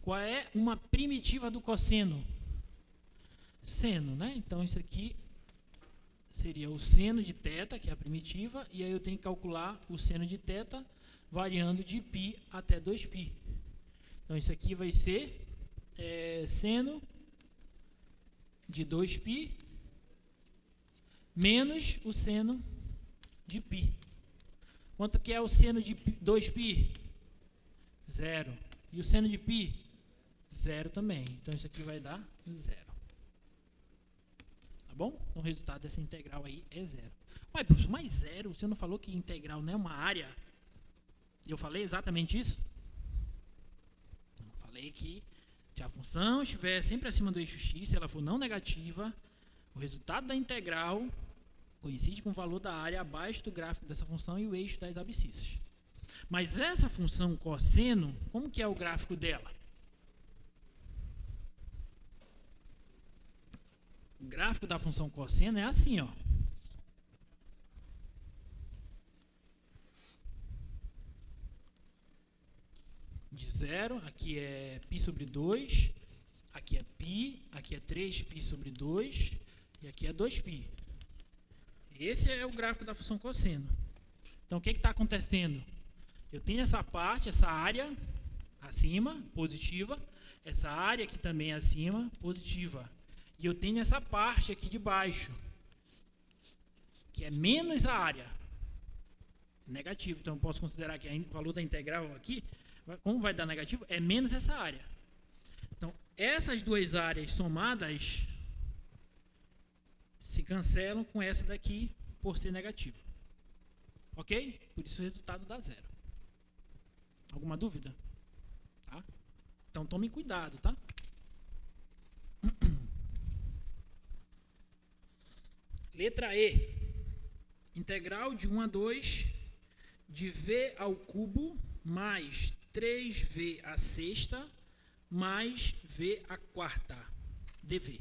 Qual é uma primitiva do cosseno? Seno, né? Então isso aqui seria o seno de θ, que é a primitiva, e aí eu tenho que calcular o seno de θ variando de π até 2π. Então isso aqui vai ser seno de 2π menos o seno de π. Quanto que é o seno de 2π? 0. E o seno de π? 0 também. Então isso aqui vai dar 0. Tá bom? Então o resultado dessa integral aí é 0. Ué, professor, mas 0? Você não falou que integral não é uma área? Eu falei exatamente isso? Eu falei que se a função estiver sempre acima do eixo x, se ela for não negativa, o resultado da integral coincide com o valor da área abaixo do gráfico dessa função e o eixo das abscissas. Mas essa função cosseno, como que é o gráfico dela? O gráfico da função cosseno é assim, ó. De 0, aqui é π sobre 2, aqui é π, aqui é 3π sobre 2 e aqui é 2π. Esse é o gráfico da função cosseno. Então, o que está acontecendo? Eu tenho essa parte, essa área acima, positiva, essa área aqui também acima, positiva. E eu tenho essa parte aqui de baixo, que é menos a área, negativo. Então, eu posso considerar que o valor da integral aqui, como vai dar negativo, é menos essa área. Então, essas duas áreas somadas se cancelam com essa daqui por ser negativo. Ok? Por isso o resultado dá 0. Alguma dúvida? Tá? Então tome cuidado, tá? Letra E. Integral de 1 a 2 de v ao cubo mais 3v à sexta mais v à quarta dv.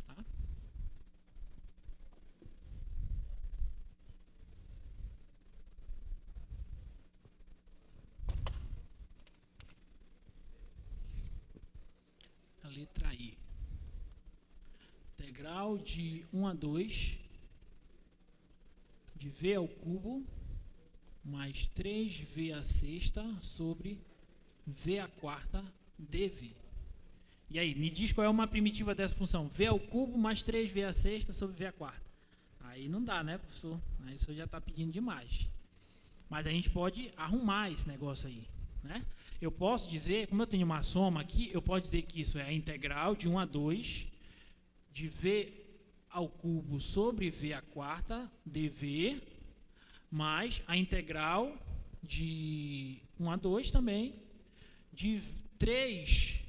Tá? A letra I. Integral de 1 a 2 de v ao cubo mais 3v à sexta sobre v à quarta dv. E aí, me diz qual é uma primitiva dessa função? V ao cubo mais 3v à sexta sobre v à quarta. Aí não dá, né, professor? Aí o senhor já está pedindo demais. Mas a gente pode arrumar esse negócio aí, né? Eu posso dizer, como eu tenho uma soma aqui, eu posso dizer que isso é a integral de 1 a 2 de v ao cubo sobre v à quarta dv mais a integral de 1 a 2 também de 3v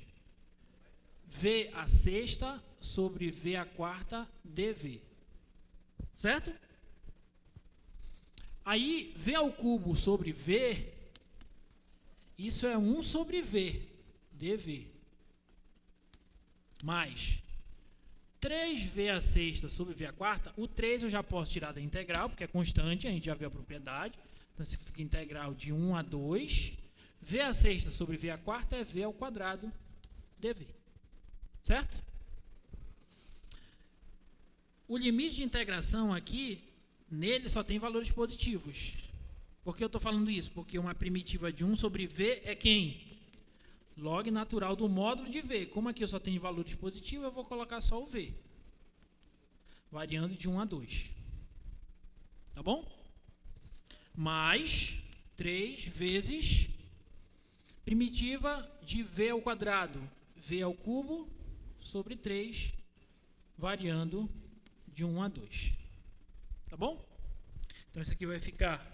à sexta sobre v à quarta dv. Certo? Aí, v ao cubo sobre v, isso é 1 sobre v, dv. Mais 3v à sexta sobre v à quarta, o 3 eu já posso tirar da integral, porque é constante, a gente já viu a propriedade. Então, isso fica integral de 1 a 2. V à sexta sobre v à quarta é v ao quadrado dv. Certo? O limite de integração aqui, nele só tem valores positivos. Por que eu estou falando isso? Porque uma primitiva de 1 sobre v é quem? Log natural do módulo de v. Como aqui eu só tenho valores positivos, eu vou colocar só o v. Variando de 1 a 2. Tá bom? Mais 3 vezes primitiva de v ao quadrado. V ao cubo sobre 3, variando de 1 a 2. Tá bom? Então, isso aqui vai ficar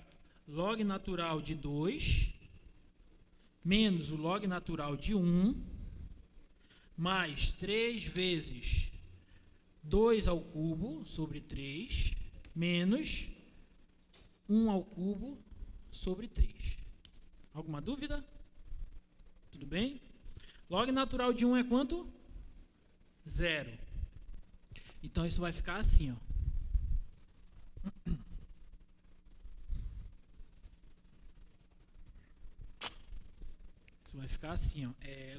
log natural de 2 menos o log natural de 1, mais 3 vezes 2 ao cubo sobre 3, menos 1 ao cubo sobre 3. Alguma dúvida? Tudo bem? Log natural de 1 é quanto? 0. Então, isso vai ficar assim, ó. Isso vai ficar assim, ó,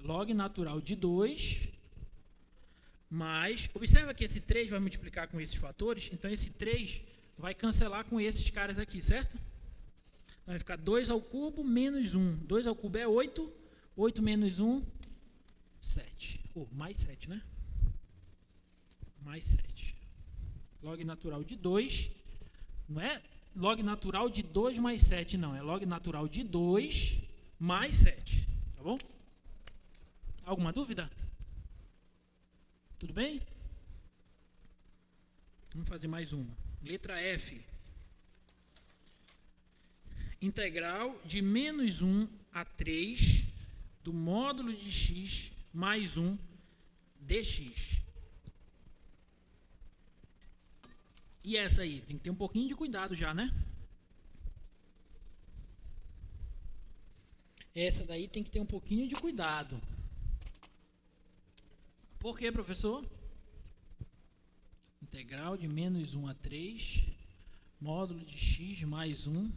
log natural de 2 mais... Observa que esse 3 vai multiplicar com esses fatores, então esse 3 vai cancelar com esses caras aqui, certo? Então vai ficar 2 ao cubo menos 1. 2 ao cubo é 8. 8 menos 1, 7. Mais 7, né? Mais 7. Log natural de 2. Não é log natural de 2 mais 7, não. É log natural de 2 mais 7. Tá bom? Alguma dúvida? Tudo bem? Vamos fazer mais uma. Letra F. Integral de menos 1 a 3 do módulo de x mais 1 dx. E essa aí? Tem que ter um pouquinho de cuidado já, né? Essa daí tem que ter um pouquinho de cuidado. Por quê, professor? Integral de menos 1 a 3, módulo de x mais 1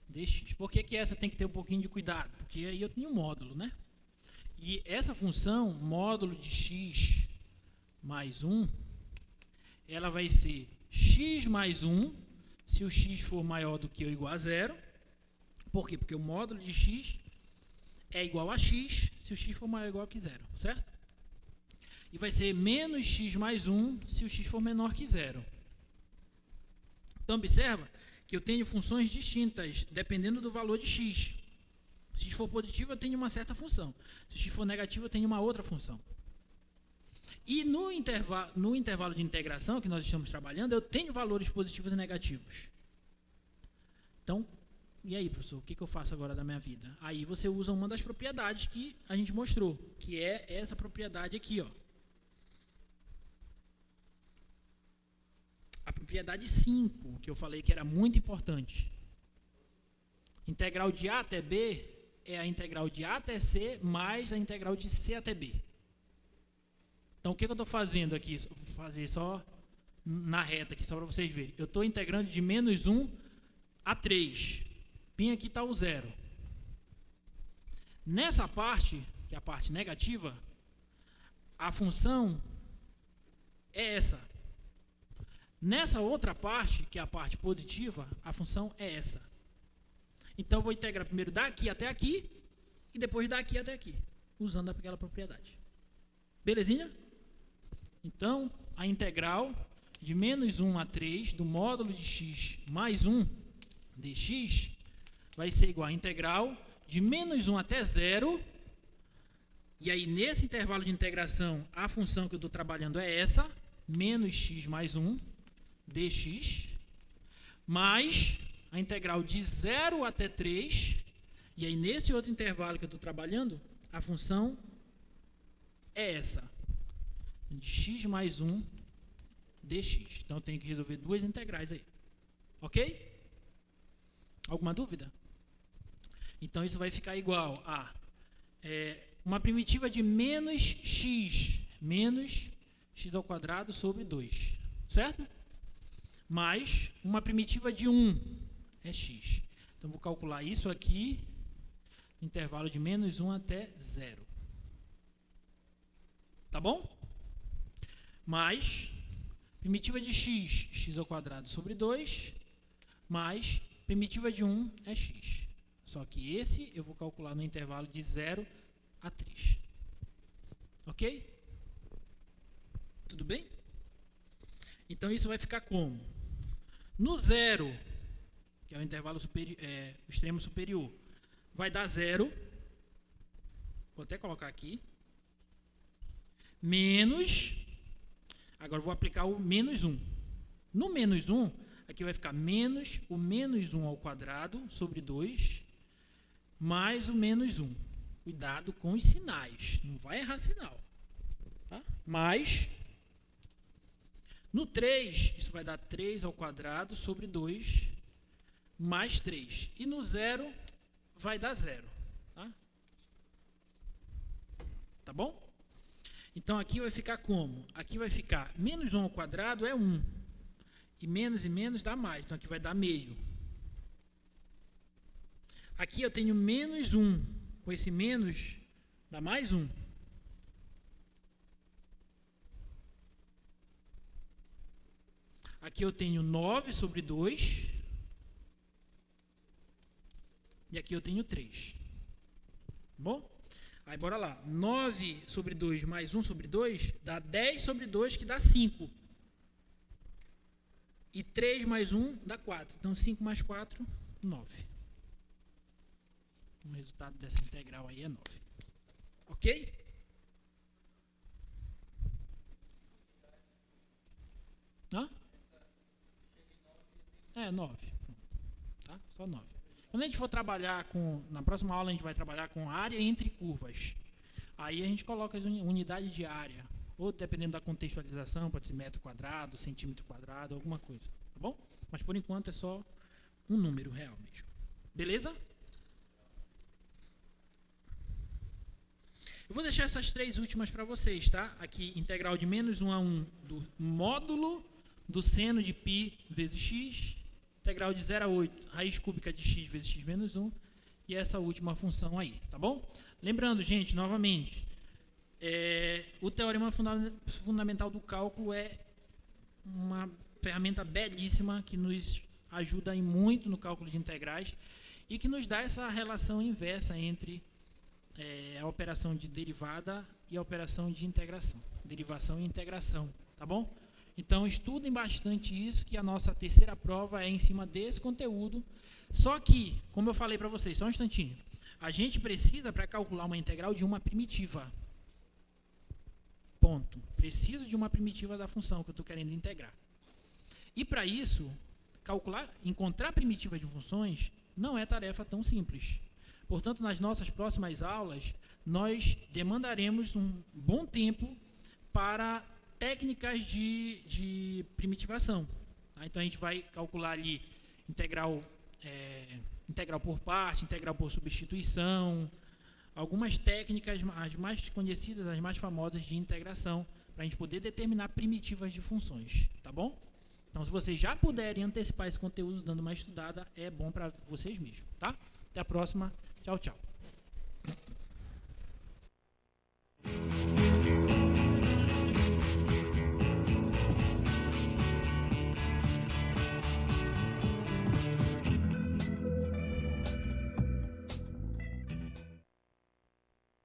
dx. Por que essa tem que ter um pouquinho de cuidado? Porque aí eu tenho um módulo, né? E essa função, módulo de x mais 1, ela vai ser x mais 1, se o x for maior do que ou igual a 0. Por quê? Porque o módulo de x é igual a x, se o x for maior ou igual a 0, certo? E vai ser menos x mais 1, se o x for menor que 0. Então, observa que eu tenho funções distintas, dependendo do valor de x. Se x for positivo, eu tenho uma certa função. Se x for negativo, eu tenho uma outra função. E no intervalo de integração que nós estamos trabalhando, eu tenho valores positivos e negativos. Então, e aí, professor, o que eu faço agora da minha vida? Aí você usa uma das propriedades que a gente mostrou, que é essa propriedade aqui, ó. A propriedade 5, que eu falei que era muito importante. Integral de A até B é a integral de A até C mais a integral de C até B. Então, o que eu estou fazendo aqui? Vou fazer só na reta aqui, só para vocês verem. Eu estou integrando de menos 1 a 3. Bem aqui está o 0. Nessa parte, que é a parte negativa, a função é essa. Nessa outra parte, que é a parte positiva, a função é essa. Então, eu vou integrar primeiro daqui até aqui e depois daqui até aqui, usando aquela propriedade. Belezinha? Então, a integral de menos 1 a 3 do módulo de x mais 1 dx vai ser igual a integral de menos 1 até 0. E aí, nesse intervalo de integração, a função que eu estou trabalhando é essa, menos x mais 1 dx, mais a integral de 0 até 3. E aí, nesse outro intervalo que eu estou trabalhando, a função é essa, de x mais 1 dx. Então, eu tenho que resolver duas integrais aí. Ok? Alguma dúvida? Então, isso vai ficar igual a uma primitiva de menos x ao quadrado sobre 2. Certo? Mais uma primitiva de 1 é x. Então, vou calcular isso aqui, intervalo de menos 1 até 0. Tá bom? Mais primitiva de x ao quadrado sobre 2, mais primitiva de 1 é x. Só que esse eu vou calcular no intervalo de 0 a 3. Ok? Tudo bem? Então, isso vai ficar como? No 0, que é o intervalo superior, o extremo superior, vai dar 0. Vou até colocar aqui. Menos, agora eu vou aplicar o menos 1. No menos 1, aqui vai ficar menos o menos 1 ao quadrado sobre 2, mais o menos 1. Cuidado com os sinais, não vai errar sinal. Tá? Mais, no 3, isso vai dar 3 ao quadrado sobre 2, mais 3. E no 0, vai dar 0. Tá bom? Então, aqui vai ficar como? Aqui vai ficar menos 1 ao quadrado é 1. E menos dá mais. Então, aqui vai dar meio. Aqui eu tenho menos 1. Com esse menos, dá mais 1. Aqui eu tenho 9 sobre 2. E aqui eu tenho 3. Bom? Aí bora lá. 9 sobre 2 mais 1 sobre 2 dá 10 sobre 2, que dá 5. E 3 mais 1 dá 4. Então 5 mais 4, 9. O resultado dessa integral aí é 9. Ok? Hã? É, 9. Tá? Só 9. Quando a gente for trabalhar com... Na próxima aula a gente vai trabalhar com área entre curvas. Aí a gente coloca as unidades de área. Ou dependendo da contextualização, pode ser metro quadrado, centímetro quadrado, alguma coisa. Tá bom? Mas por enquanto é só um número real mesmo. Beleza? Eu vou deixar essas 3 últimas para vocês, tá? Aqui, integral de menos 1 a 1 do módulo do seno de π vezes x, integral de 0 a 8, raiz cúbica de x vezes x menos 1, e essa última função aí, tá bom? Lembrando, gente, novamente, o teorema fundamental do cálculo é uma ferramenta belíssima que nos ajuda muito no cálculo de integrais e que nos dá essa relação inversa entre a operação de derivada e a operação de integração, derivação e integração, tá bom? Então estudem bastante isso, que a nossa terceira prova é em cima desse conteúdo. Só que, como eu falei para vocês, só um instantinho, a gente precisa, para calcular uma integral, de uma primitiva. Ponto. Preciso de uma primitiva da função que eu estou querendo integrar. E para isso, encontrar primitivas de funções não é tarefa tão simples. Portanto, nas nossas próximas aulas, nós demandaremos um bom tempo para técnicas de primitivação. Tá? Então, a gente vai calcular ali integral por parte, integral por substituição, algumas técnicas, as mais conhecidas, as mais famosas de integração, para a gente poder determinar primitivas de funções. Tá bom? Então, se vocês já puderem antecipar esse conteúdo dando uma estudada, é bom para vocês mesmos. Tá? Até a próxima. Tchau, tchau.